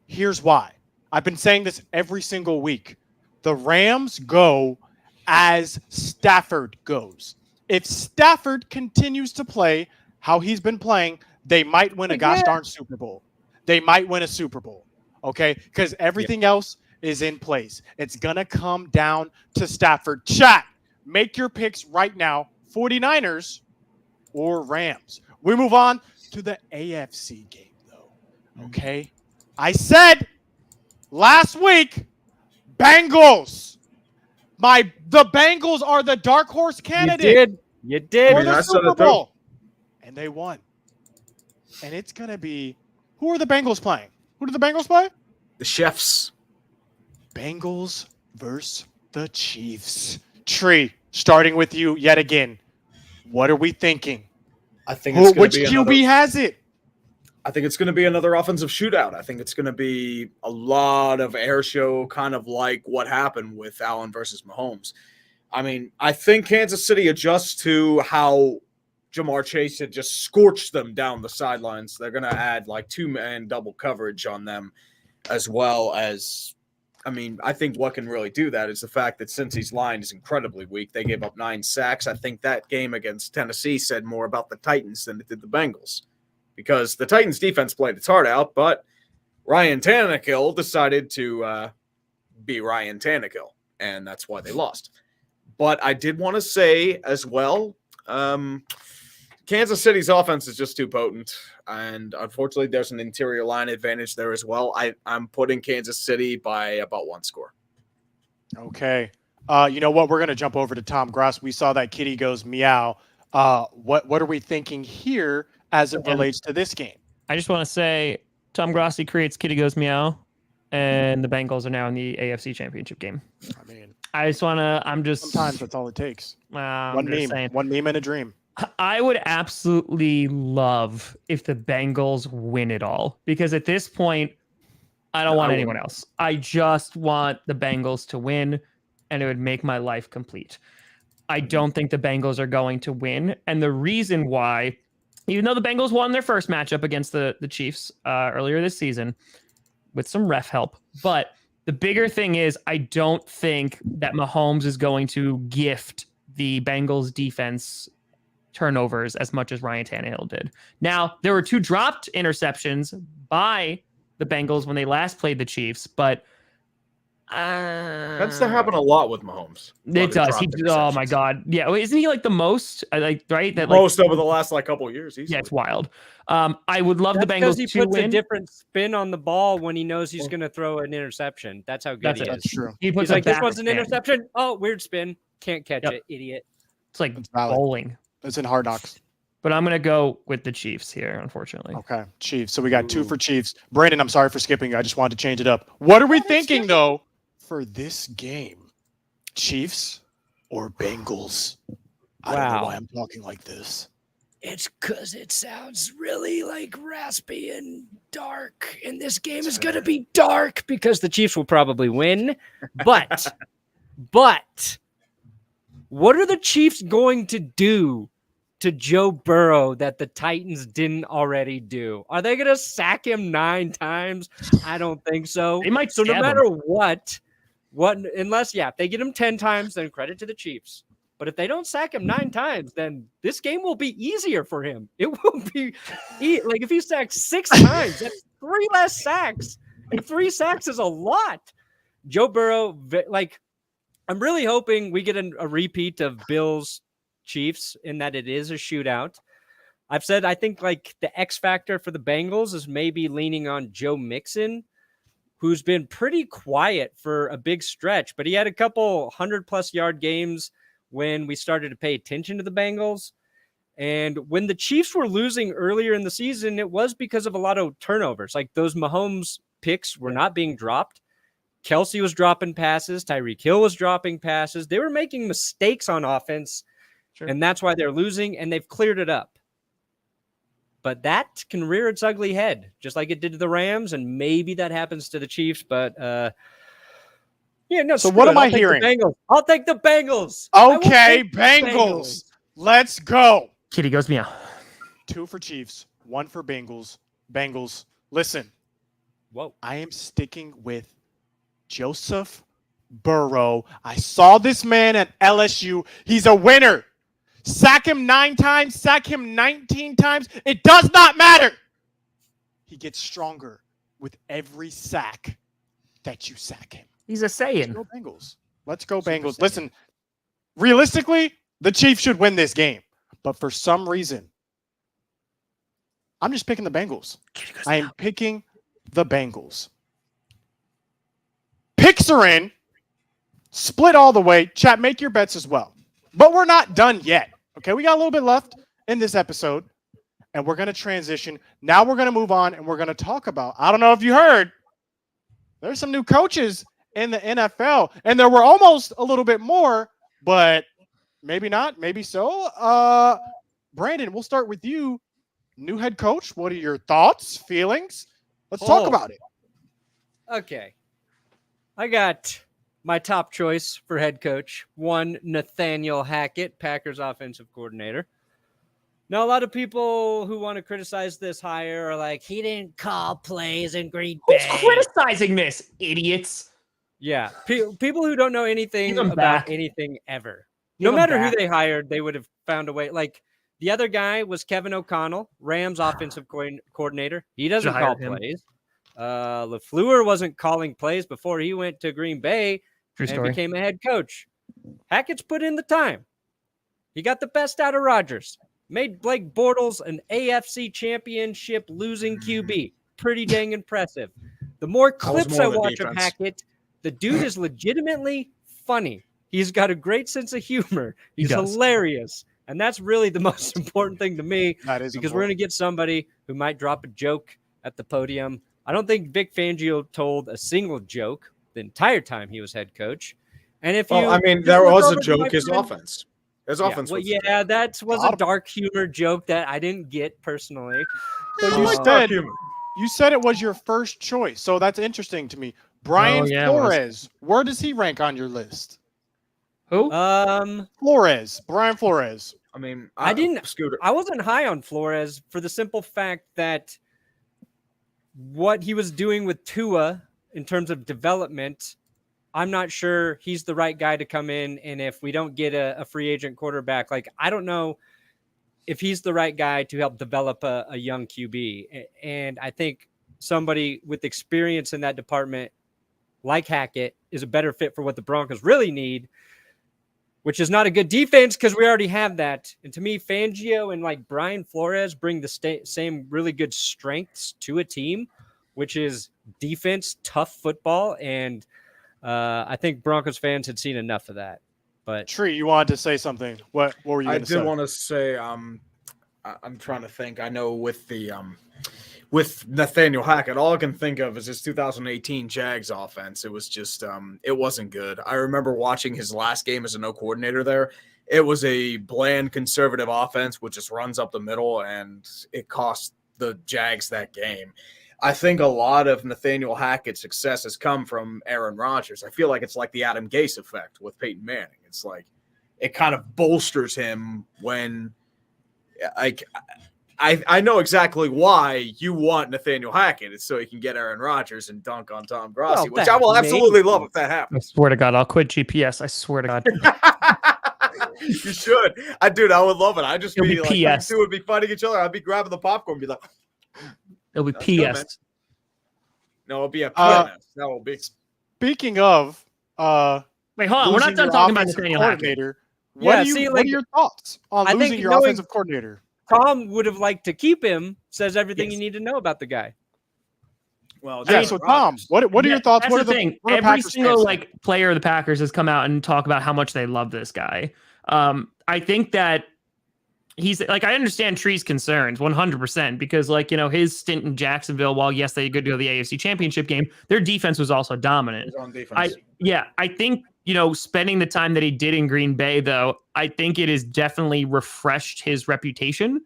here's why. I've been saying this every single week. The Rams go as Stafford goes. If Stafford continues to play how he's been playing, they might win a gosh darn Super Bowl. They might win a Super Bowl, okay? Because everything else is in place. It's going to come down to Stafford. Chat, make your picks right now, 49ers or Rams. We move on to the AFC game, though, okay? I said last week, Bengals. The Bengals are the dark horse candidate. You did. For the Super Bowl. And they won. And it's going to be, who are the Bengals playing? Who do the Bengals play? The Chiefs. Bengals versus the Chiefs. Tree, starting with you yet again. What are we thinking? I think it's which QB has it? I think it's going to be another offensive shootout. I think it's going to be a lot of air show, kind of like what happened with Allen versus Mahomes. I mean, I think Kansas City adjusts to how Jamar Chase had just scorched them down the sidelines. They're going to add like 2-man double coverage on them, as well as, I mean, I think what can really do that is the fact that Cincy's line is incredibly weak. They gave up 9 sacks. I think that game against Tennessee said more about the Titans than it did the Bengals, because the Titans defense played its heart out, but Ryan Tannehill decided to be Ryan Tannehill, and that's why they lost. But I did want to say as well, Kansas City's offense is just too potent, and unfortunately there's an interior line advantage there as well. I'm putting Kansas City by about 1 score. Okay. You know what? We're going to jump over to Tom Gross. We saw that kitty goes meow. What are we thinking here as it relates to this game? I just want to say Tom Grossi creates kitty goes meow, and the Bengals are now in the AFC Championship game. I mean, I just want to, sometimes that's all it takes. One meme and a dream. I would absolutely love if the Bengals win it all, because at this point, I don't want anyone else. I just want the Bengals to win, and it would make my life complete. I don't think the Bengals are going to win. And the reason why, even though the Bengals won their first matchup against the Chiefs earlier this season with some ref help, but the bigger thing is I don't think that Mahomes is going to gift the Bengals defense turnovers as much as Ryan Tannehill did. Now, there were 2 dropped interceptions by the Bengals when they last played the Chiefs, but tends to happen a lot with Mahomes. It does. Oh my God. Yeah. Isn't he like the most, right? That most over the last couple of years. Yeah, it's wild. I would love the Bengals he to puts win. a different spin on the ball when he knows he's going to throw an interception. That's how good he is. That's true. He's like, this was an interception. Oh, weird spin. Can't catch it, idiot. It's like bowling. It's in Hard Knocks. But I'm going to go with the Chiefs here, unfortunately. Okay, Chiefs. So we got 2 for Chiefs. Brandon, I'm sorry for skipping. I just wanted to change it up. What are we thinking, though, for this game? Chiefs or Bengals? I don't know why I'm talking like this. It's because it sounds really like raspy and dark, and this game is going to be dark because the Chiefs will probably win. But what are the Chiefs going to do to Joe Burrow that the Titans didn't already do? Are they going to sack him 9 times? I don't think so. They might. So no matter what, unless if they get him 10 times, then credit to the Chiefs. But if they don't sack him 9 times, then this game will be easier for him. It will be like if he sacks 6 times, that's 3 less sacks. And 3 sacks is a lot. Joe Burrow, I'm really hoping we get a repeat of Bills Chiefs in that it is a shootout. I've said I think like the X factor for the Bengals is maybe leaning on Joe Mixon, who's been pretty quiet for a big stretch, but he had a couple 100+ yard games when we started to pay attention to the Bengals. And when the Chiefs were losing earlier in the season, it was because of a lot of turnovers. Like those Mahomes picks were not being dropped. Kelsey was dropping passes. Tyreek Hill was dropping passes. They were making mistakes on offense, and that's why they're losing, and they've cleared it up. But that can rear its ugly head, just like it did to the Rams, and maybe that happens to the Chiefs. But yeah, no. So what am I hearing? I'll take the Bengals. Okay, Bengals. Let's go. Kitty goes meow. 2 for Chiefs, 1 for Bengals. Bengals. Listen. Whoa. I am sticking with Joseph Burrow. I saw this man at LSU. He's a winner. Sack him 9 times, sack him 19 times. It does not matter. He gets stronger with every sack that you sack him. He's a Saiyan. Let's go Bengals. Let's go Bengals. Listen, realistically, the Chiefs should win this game. But for some reason, I'm just picking the Bengals. I am picking the Bengals. Picks are in. Split all the way. Chat, make your bets as well. But we're not done yet. Okay, we got a little bit left in this episode. And we're going to transition. Now we're going to move on and we're going to talk about, I don't know if you heard, there's some new coaches in the NFL. And there were almost a little bit more, but maybe not, maybe so. Brandon, we'll start with you. New head coach. What are your thoughts, feelings? Let's talk about it. Okay. I got my top choice for head coach. 1, Nathaniel Hackett, Packers offensive coordinator. Now, a lot of people who want to criticize this hire are like, he didn't call plays in Green Bay. Who's criticizing this, idiots? Yeah. People who don't know anything about anything ever. No matter who they hired, they would have found a way. Like, the other guy was Kevin O'Connell, Rams offensive coordinator. He doesn't call plays. LaFleur wasn't calling plays before he went to Green Bay and became a head coach. Hackett's put in the time. He got the best out of Rodgers. Made Blake Bortles an AFC championship losing QB. Pretty dang impressive. The more clips I watch of Hackett, the dude is legitimately funny. He's got a great sense of humor. He's hilarious. And that's really the most important thing to me, because we're going to get somebody who might drop a joke at the podium. I don't think Vic Fangio told a single joke the entire time he was head coach. And if there was a joke, his offense. His offense. Well, yeah, that was a dark humor joke that I didn't get personally. So you said it was your first choice, so that's interesting to me. Brian Flores, where does he rank on your list? Who? Flores. Brian Flores. I mean, I wasn't high on Flores for the simple fact that what he was doing with Tua in terms of development, I'm not sure he's the right guy to come in. And if we don't get a free agent quarterback, like, I don't know if he's the right guy to help develop a young QB. And I think somebody with experience in that department, like Hackett, is a better fit for what the Broncos really need, which is not a good defense, because we already have that. And to me, Fangio and like Brian Flores bring the same really good strengths to a team, which is defense, tough football. And I think Broncos fans had seen enough of that. But Tree, you wanted to say something. What were you going to say? I did want to say, I'm trying to think. I know with Nathaniel Hackett, all I can think of is his 2018 Jags offense. It was just, it wasn't good. I remember watching his last game as a no coordinator there. It was a bland, conservative offense, which just runs up the middle, and it cost the Jags that game. I think a lot of Nathaniel Hackett's success has come from Aaron Rodgers. I feel like it's like the Adam Gase effect with Peyton Manning. It's like it kind of bolsters him when, like, I know exactly why you want Nathaniel Hackett. It's so he can get Aaron Rodgers and dunk on Tom Grossi, which I will absolutely love if that happens. I swear to God, I'll quit GPS. I swear to God. You should. I would love it. I'd just It'll be be like, PS. two would be fighting each other. I'd be grabbing the popcorn and be like, It'll be That's PS. no, it'll be a PMS. That will be. Speaking of, wait, hold on. We're not done talking about Nathaniel Hackett. What are your thoughts on losing your offensive coordinator? Tom would have liked to keep him, says everything you need to know about the guy. Well, yeah. So Tom, what are your thoughts? That's what the thing. Every single player of the Packers has come out and talk about how much they love this guy. I think that he's like, I understand Tree's concerns 100% because like, his stint in Jacksonville, while yes, they could go to the AFC Championship game, their defense was also dominant. On defense. I think, spending the time that he did in Green Bay, though, I think it has definitely refreshed his reputation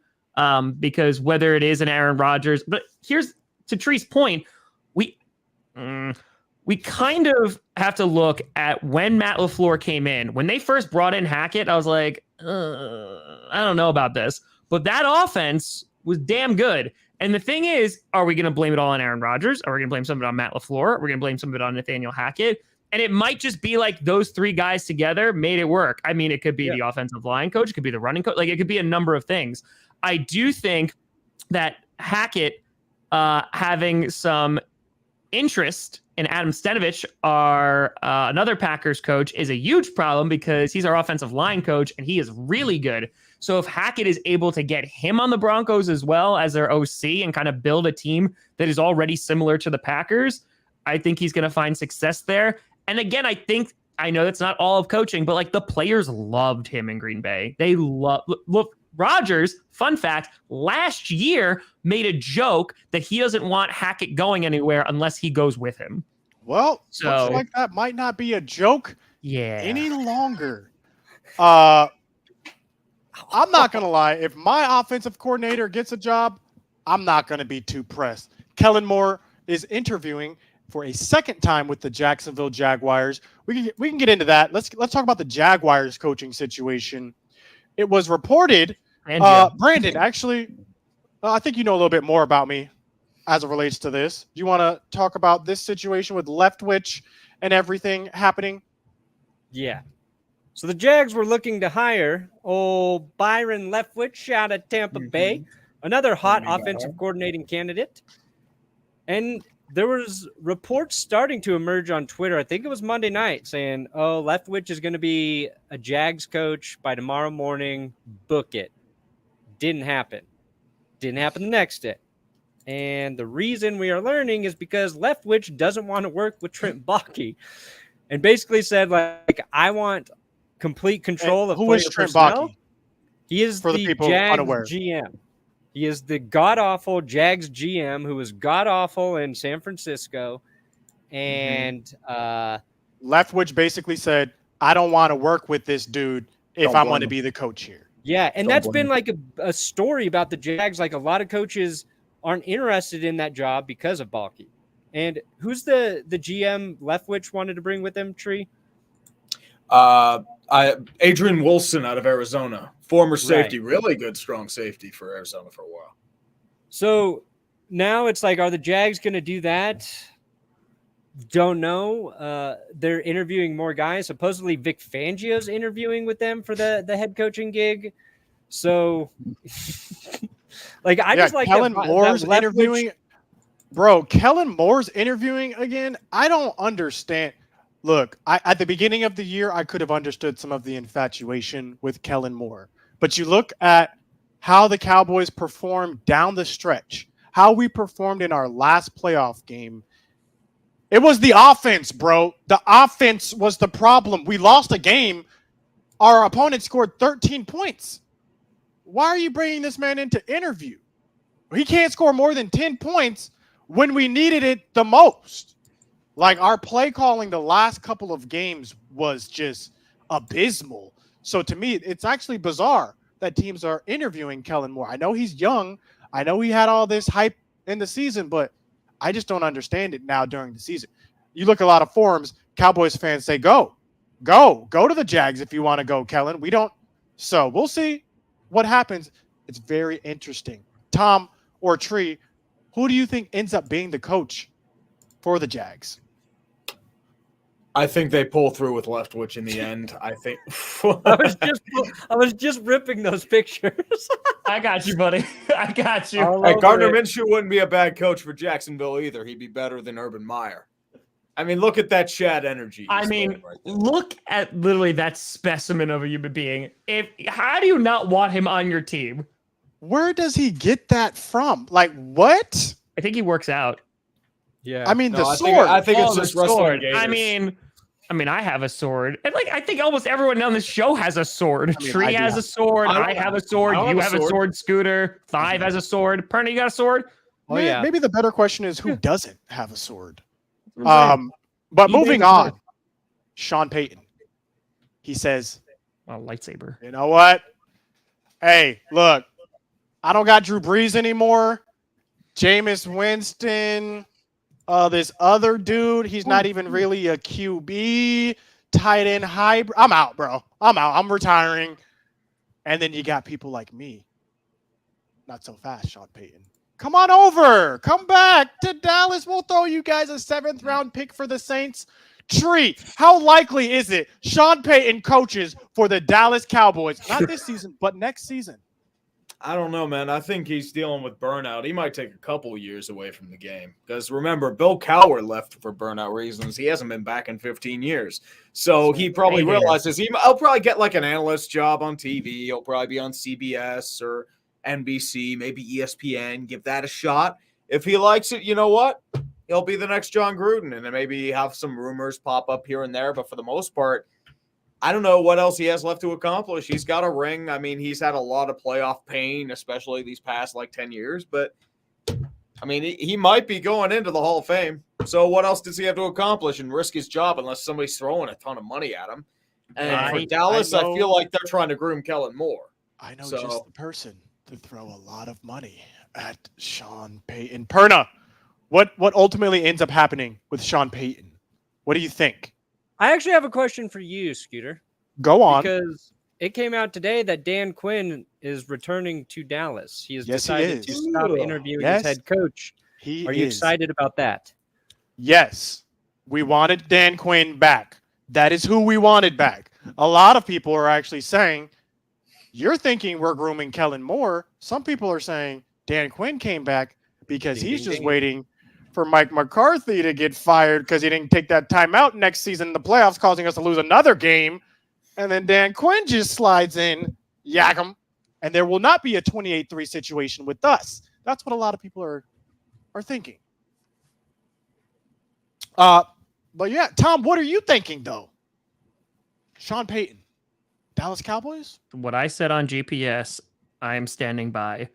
because whether it is an Aaron Rodgers, but here's to Tree's point, we kind of have to look at when Matt LaFleur came in. When they first brought in Hackett, I was like, I don't know about this. But that offense was damn good. And the thing is, are we going to blame it all on Aaron Rodgers? Are we going to blame some of it on Matt LaFleur? Are we going to blame some of it on Nathaniel Hackett? And it might just be like those three guys together made it work. I mean, it could be the offensive line coach. It could be the running coach. Like, it could be a number of things. I do think that Hackett having some interest in Adam Stenavich, another Packers coach, is a huge problem because he's our offensive line coach and he is really good. So if Hackett is able to get him on the Broncos as well as their OC and kind of build a team that is already similar to the Packers, I think he's going to find success there. And again, I know that's not all of coaching, but like the players loved him in Green Bay. They look. Rodgers, fun fact, last year made a joke that he doesn't want Hackett going anywhere unless he goes with him. Well, looks like that might not be a joke any longer. I'm not going to lie. If my offensive coordinator gets a job, I'm not going to be too pressed. Kellen Moore is interviewing for a second time with the Jacksonville Jaguars. We can get into that. Let's talk about the Jaguars coaching situation. It was reported, Brandon, actually, I think you know a little bit more about me as it relates to this. Do you want to talk about this situation with Leftwich and everything happening? Yeah. So the Jags were looking to hire old Byron Leftwich out of Tampa Bay, another hot offensive coordinating candidate. And there was reports starting to emerge on Twitter. I think it was Monday night saying, Leftwich is going to be a Jags coach by tomorrow morning. Book it. Didn't happen. Didn't happen the next day. And the reason we are learning is because Leftwich doesn't want to work with Trent Baalke and basically said, like, I want complete control of who is Trent personnel. Baalke? He is for the people Jags unaware. GM. He is the god-awful Jags GM who was god-awful in San Francisco. And Leftwich basically said, I don't want to work with this dude if I'm going to be the coach here. Yeah, and that's been like a story about the Jags. Like, a lot of coaches aren't interested in that job because of Baalke. And who's the GM Leftwich wanted to bring with him, Tree? Adrian Wilson out of Arizona, former safety, really good, strong safety for Arizona for a while. So now it's like, are the Jags going to do that? Don't know. They're interviewing more guys. Supposedly Vic Fangio's interviewing with them for the head coaching gig. So, like, I just like Kellen Moore's interviewing. Bro, Kellen Moore's interviewing again. I don't understand. Look, at the beginning of the year, I could have understood some of the infatuation with Kellen Moore. But you look at how the Cowboys performed down the stretch, how we performed in our last playoff game. It was the offense, bro. The offense was the problem. We lost a game. Our opponent scored 13 points. Why are you bringing this man in to interview? He can't score more than 10 points when we needed it the most. Like, our play calling the last couple of games was just abysmal. So to me, it's actually bizarre that teams are interviewing Kellen Moore. I know he's young. I know he had all this hype in the season, but I just don't understand it now during the season. You look at a lot of forums, Cowboys fans say, go to the Jags if you want to go, Kellen. We don't. So we'll see what happens. It's very interesting. Tom or Tree, who do you think ends up being the coach for the Jags? I think they pull through with Leftwich in the end. I think I was just ripping those pictures. I got you, buddy. I got you. Hey, Gardner Minshew wouldn't be a bad coach for Jacksonville either. He'd be better than Urban Meyer. I mean, look at that Chad energy. I mean, look at literally that specimen of a human being. How do you not want him on your team? Where does he get that from? Like, what? I think he works out. Yeah. I mean, the sword. I think it's just wrestling gators. I mean, I mean, I have a sword. And I think almost everyone on this show has a sword. I mean, Tree has a sword. I have a sword. You have a sword. Scooter. Five has a sword. Perna, you got a sword? Oh, yeah. Maybe the better question is who doesn't have a sword? But moving on, Sean Payton. He says, lightsaber. You know what? Hey, look, I don't got Drew Brees anymore. Jameis Winston, this other dude, he's not even really a QB, tight end hybrid. I'm out, bro. I'm out. I'm retiring. And then you got people like me. Not so fast, Sean Payton. Come on over. Come back to Dallas. We'll throw you guys a 7th round pick for the Saints. Tree, how likely is it Sean Payton coaches for the Dallas Cowboys? Not this season, but next season. I don't know, man. I think he's dealing with burnout. He might take a couple years away from the game. Because remember, Bill Cowher left for burnout reasons. He hasn't been back in 15 years. So he probably realizes I'll probably get like an analyst job on TV. He'll probably be on CBS or NBC, maybe ESPN. Give that a shot. If he likes it, you know what? He'll be the next John Gruden. And then maybe have some rumors pop up here and there. But for the most part, I don't know what else he has left to accomplish. He's got a ring. I mean, he's had a lot of playoff pain, especially these past 10 years. But, I mean, he might be going into the Hall of Fame. So what else does he have to accomplish and risk his job unless somebody's throwing a ton of money at him? And for Dallas, I feel like they're trying to groom Kellen Moore. I know just the person to throw a lot of money at Sean Payton. Perna, what ultimately ends up happening with Sean Payton? What do you think? I actually have a question for you, Scooter. Go on. Because it came out today that Dan Quinn is returning to Dallas. He has decided to stop interviewing his head coach. Are you excited about that? Yes. We wanted Dan Quinn back. That is who we wanted back. A lot of people are actually saying, you're thinking we're grooming Kellen Moore. Some people are saying Dan Quinn came back because he's just waiting for Mike McCarthy to get fired because he didn't take that timeout next season in the playoffs, causing us to lose another game. And then Dan Quinn just slides in, yak him, and there will not be a 28-3 situation with us. That's what a lot of people are thinking. But yeah, Tom, what are you thinking, though? Sean Payton, Dallas Cowboys? What I said on GPS, I am standing by.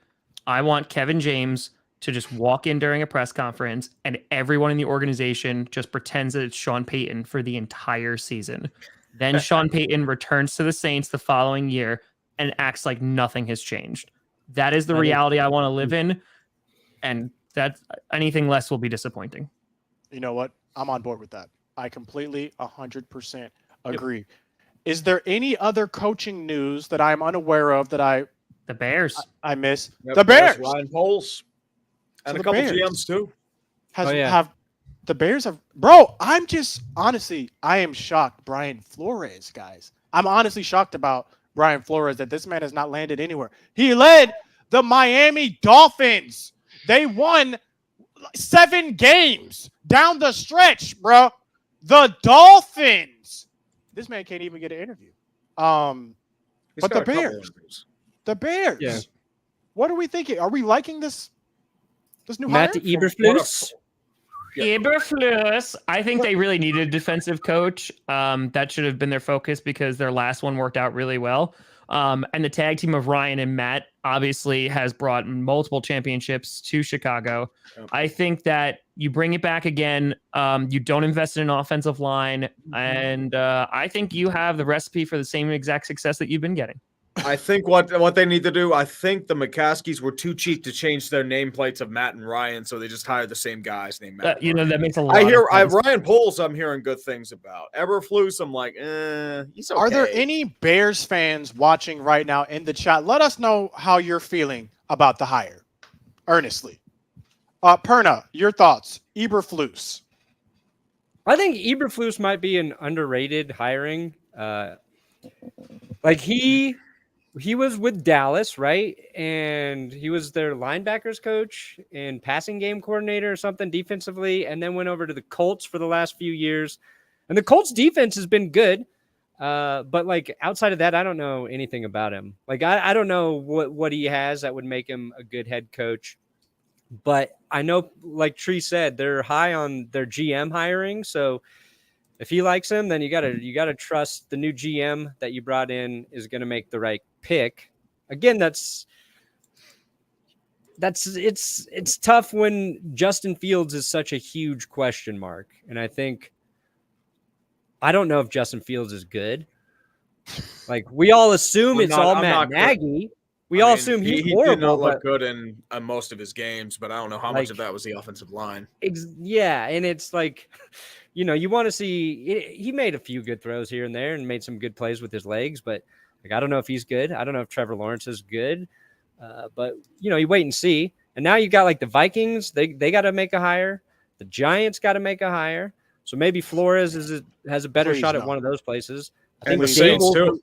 I want Kevin James to just walk in during a press conference and everyone in the organization just pretends that it's Sean Payton for the entire season. Then Sean Payton returns to the Saints the following year and acts like nothing has changed. That is the reality I want to live in. And that anything less will be disappointing. You know what? I'm on board with that. I completely 100% agree. Yep. Is there any other coaching news that I'm unaware of that the Bears I miss? Yep, the Bears. Ryan Poles. And a couple GMs too. Have the Bears have, bro? I'm just honestly, I am shocked. Brian Flores, guys, I'm honestly shocked about Brian Flores that this man has not landed anywhere. He led the Miami Dolphins. They won 7 games down the stretch, bro. The Dolphins. This man can't even get an interview. But the Bears. Yeah. What are we thinking? Are we liking this new Matt Eberflus? Eberflus. I think they really needed a defensive coach. That should have been their focus because their last one worked out really well. And the tag team of Ryan and Matt obviously has brought multiple championships to Chicago. I think that you bring it back again. You don't invest in an offensive line. And I think you have the recipe for the same exact success that you've been getting. I think what they need to do, I think the McCaskies were too cheap to change their nameplates of Matt and Ryan, so they just hired the same guys named Matt. That makes a lot of sense. Ryan Poles, I'm hearing good things about. Eberflus, I'm like, he's okay. Are there any Bears fans watching right now in the chat? Let us know how you're feeling about the hire. Earnestly. Perna, your thoughts. Eberflus. I think Eberflus might be an underrated hiring. He was with Dallas, right? And he was their linebackers coach and passing game coordinator or something defensively, and then went over to the Colts for the last few years. And the Colts defense has been good. But outside of that, I don't know anything about him. I don't know what he has that would make him a good head coach. But I know, like Tree said, they're high on their GM hiring. So If he likes him, then you gotta trust the new GM that you brought in is gonna make the right pick. Again, it's tough when Justin Fields is such a huge question mark. And I don't know if Justin Fields is good. Like, we all assume Matt Nagy. We all assume he's horrible. He did not look good in most of his games, but I don't know how much of that was the offensive line. Yeah, and it's like, you want to see. He made a few good throws here and there and made some good plays with his legs, but I don't know if he's good. I don't know if Trevor Lawrence is good. But you wait and see. And now you got like the Vikings. They got to make a hire. The Giants got to make a hire. So maybe Flores has a better shot at one of those places. I think the Saints too.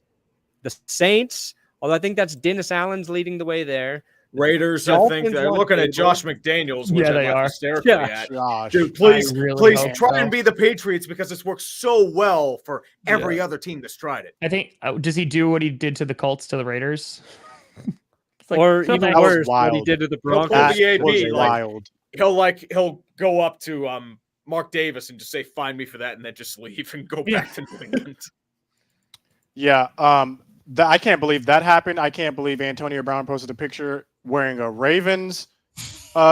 The Saints, although I think that's Dennis Allen's leading the way there. Raiders, I think they're looking at Josh McDaniels, which they are hysterically at. Josh. Dude, please try and be the Patriots because it's worked so well for every other team that's tried it. I think does he do what he did to the Colts to the Raiders? Or even worse, what he did to the Broncos. That was wild. He'll go up to Mark Davis and just say, "Find me for that," and then just leave and go back to New England. Yeah, I can't believe that happened. I can't believe Antonio Brown posted a picture wearing a Ravens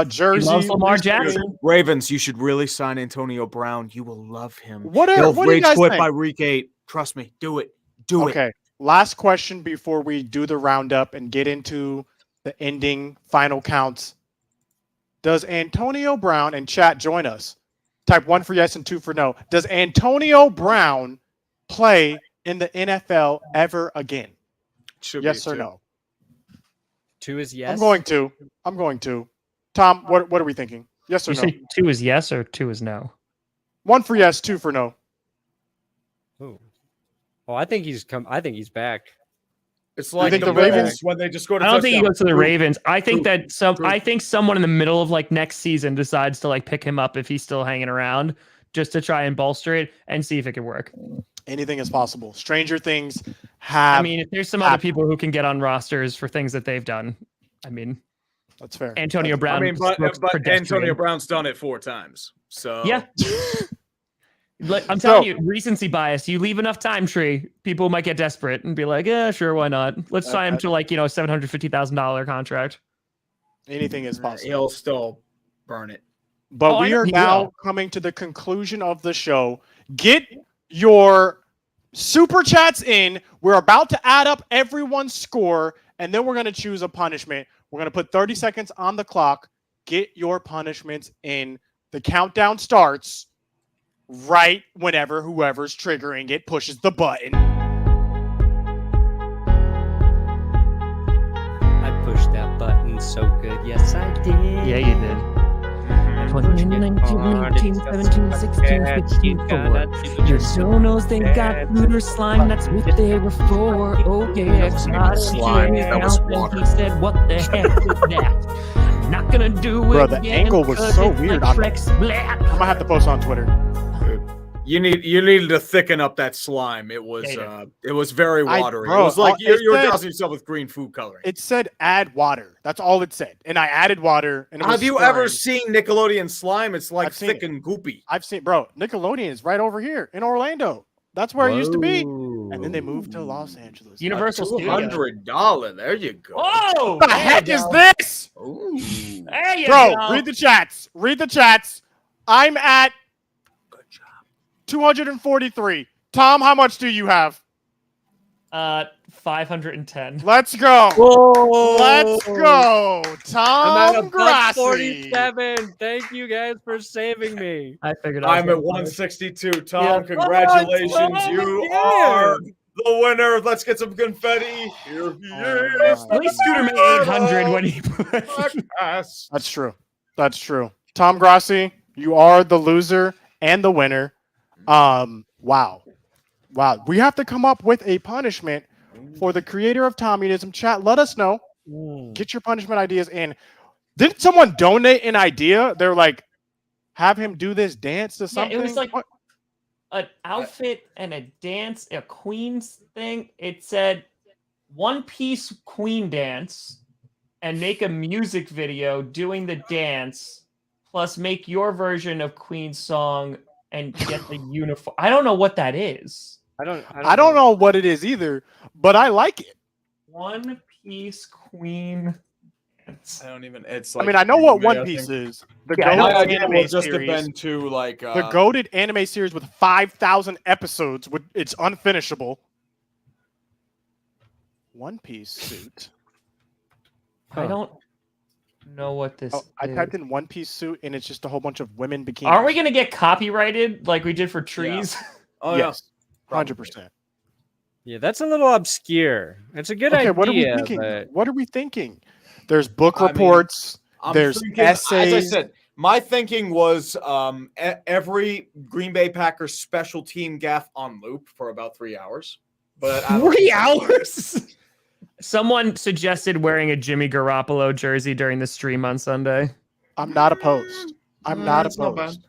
jersey. He loves Lamar Jackson. Ravens, you should really sign Antonio Brown. You will love him. What do you guys think? By week 8. Trust me. Do it. Do it. Okay. Last question before we do the roundup and get into the ending final counts. Does Antonio Brown, and chat, join us. Type 1 for yes and 2 for no. Does Antonio Brown play in the NFL ever again? Yes or no? 2 is yes. I'm going to. Tom, what are we thinking? Yes or no? You say 2 is yes or 2 is no? 1 for yes, 2 for no. Oh. Well, I think he's back. It's like the Ravens when they just go to. I don't think he goes to the Ravens. I think I think someone in the middle of like next season decides to like pick him up if he's still hanging around, just to try and bolster it and see if it can work. Anything is possible. Stranger things have. I mean, if there's some other people who can get on rosters for things that they've done, I mean, that's fair. Antonio Brown. I mean, but Antonio Brown's done it 4 times. So yeah. I'm telling you, recency bias. You leave enough time tree, people might get desperate and be like, "Yeah, sure, why not? Let's sign him to like $750,000 contract." Anything is possible. He'll still burn it. But we are now coming to the conclusion of the show. Get your super chats in. We're about to add up everyone's score, and then we're going to choose a punishment. We're going to put 30 seconds on the clock. Get your punishments in. The countdown starts right whenever whoever's triggering it pushes the button. I pushed that button so good. Yes, I did. Yeah, you did. 19, 17, 16, 15, 4. Your Zonos, they got food or slime, that's what they were for. Oh yeah, slime, that was water. He said, what the heck is that? Not gonna do it. Bro, the angle was so weird. I'm gonna have to post on Twitter. You needed to thicken up that slime. It was very watery. It was like you're dousing yourself with green food coloring. It said add water. That's all it said. And I added water. And have you ever seen Nickelodeon slime? It's like thick and goopy. I've seen, bro. Nickelodeon is right over here in Orlando. That's where it used to be. And then they moved to Los Angeles. Universal $200. There you go. Oh, what the heck is this? Ooh. There you bro, go. read the chats. Read the chats. I'm at 243. Tom, how much do you have? 510. Let's go. Whoa. Let's go. I'm Tom at Grassi. 47. Thank you guys for saving me. I figured I'm at 162. Tom, congratulations. You are the winner. Let's get some confetti. Here he is. At least Scooter made 800 when he That's true. That's true. Tom Grassi, you are the loser and the winner. Wow. We have to come up with a punishment for the creator of Tommyism. Chat, let us know. Get your punishment ideas in. Didn't someone donate an idea? They're like, have him do this dance to something? Yeah, it was like an outfit and a dance, a Queen's thing. It said one-piece Queen dance and make a music video doing the dance, plus make your version of Queen's song and get the uniform. I don't know what that is. I don't know what it is either, but I like it. One Piece Queen. I don't even. It's. I Like mean, I know what anime, One Piece is. The Yeah, I know goated My idea anime was just to series. bend to like The goated anime series with 5,000 episodes. It's unfinishable. One Piece suit. I don't know what this I is. typed in One Piece suit, and it's just a whole bunch of women bikinis. Are we going to get copyrighted like we did for trees? Oh yes, yeah, 100%. Yeah, that's a little obscure. It's a good idea. What are we thinking? But... What are we thinking? There's book reports. There's essays. As I said, my thinking was every Green Bay Packers special team gaff on loop for about 3 hours. But 3 hours? Someone suggested wearing a Jimmy Garoppolo jersey during the stream on Sunday. I'm not opposed. I'm not opposed.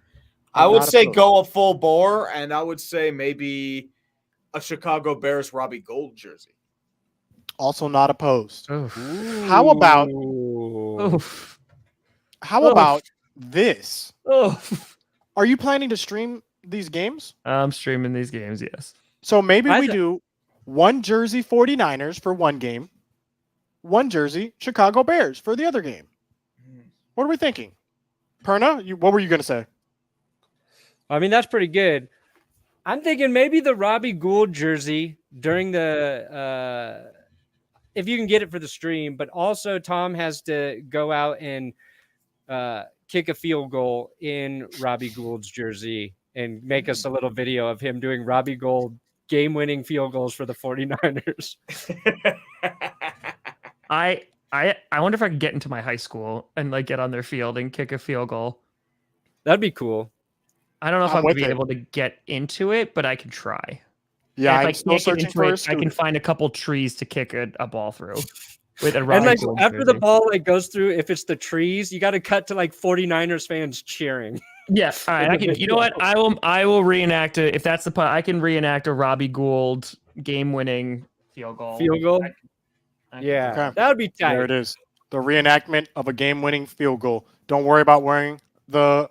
I would say go a full bore, and I would say maybe a Chicago Bears Robbie Gould jersey. Also not opposed. Oof. How about Oof. how about this? Oof. Are you planning to stream these games? I'm streaming these games, yes. So maybe we do one jersey 49ers for one game, one jersey Chicago Bears for the other game. What are we thinking? Perna, what were you going to say? I mean, that's pretty good. I'm thinking maybe the Robbie Gould jersey during the if you can get it for the stream, but also Tom has to go out and kick a field goal in Robbie Gould's jersey and make us a little video of him doing Robbie Gould game-winning field goals for the 49ers. I wonder if I could get into my high school and like get on their field and kick a field goal. That'd be cool. I don't know if I'm going to be able to get into it, but I could try. Yeah, and I'm still searching for a I can find a couple trees to kick a ball through. With a and like Gould after jersey. the ball like goes through, if it's the trees, you got to cut to like 49ers fans cheering. Yes, all right. You know what? I will reenact it if that's the part. I can reenact a Robbie Gould game-winning field goal. Yeah, Okay. that would be tight. There it is. The reenactment of a game-winning field goal. Don't worry about wearing the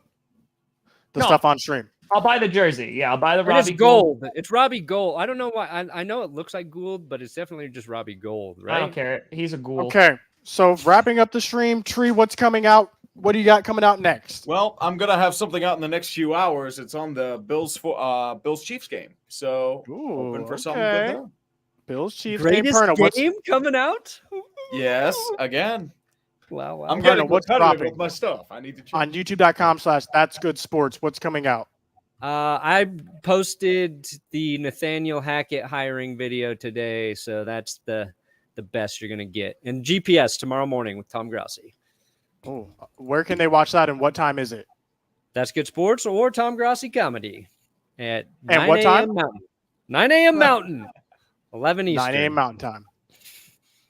stuff on stream. I'll buy the jersey. Yeah, I'll buy the Robbie Robbie Gould. It's Robbie Gould. I don't know why. I know it looks like Gould, but it's definitely just Robbie Gould, right? I don't care. He's a Gould. Okay, so wrapping up the stream, Tree, what's coming out? What do you got coming out next? Well, I'm gonna have something out in the next few hours. It's on the Bills Chiefs game, so hoping for something good there. Bills Chiefs Greatest game coming out. Yes, again. Wow. I'm getting what's competitive dropping with my stuff. I need to check. On youtube.com/that'sgoodsports. What's coming out? I posted the Nathaniel Hackett hiring video today, so that's the best you're gonna get. And GPS tomorrow morning with Tom Grassi. Oh, where can they watch that, and what time is it? That's Good Sports or Tom Grassi Comedy at And 9 what time? a.m. Mountain. 9 a.m. Mountain. 11 Eastern. 9 a.m. Mountain Time.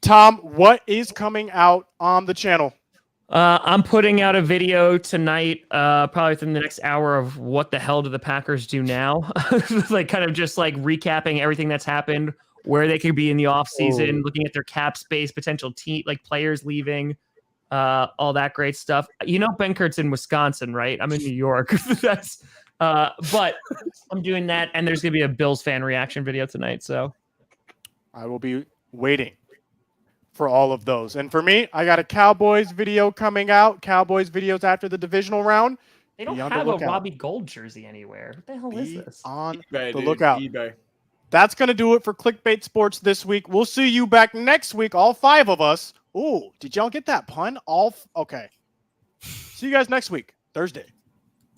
Tom, what is coming out on the channel? I'm putting out a video tonight, probably within the next hour, of what the hell do the Packers do now? Like kind of just like recapping everything that's happened, where they could be in the offseason, looking at their cap space, potential like players leaving, all that great stuff. You know, Benkert's in Wisconsin, right? I'm in New York. That's but I'm doing that, and there's gonna be a Bills fan reaction video tonight. So I will be waiting for all of those. And for me, I got a Cowboys video coming out. Cowboys videos after the divisional round. they don't have a Robbie Gould jersey anywhere. What the hell is this? On eBay, the dude, lookout. eBay. That's going to do it for Clickbait Sports this week. We'll see you back next week, all 5 of us. Ooh, did y'all get that pun? Okay. See you guys next week, Thursday.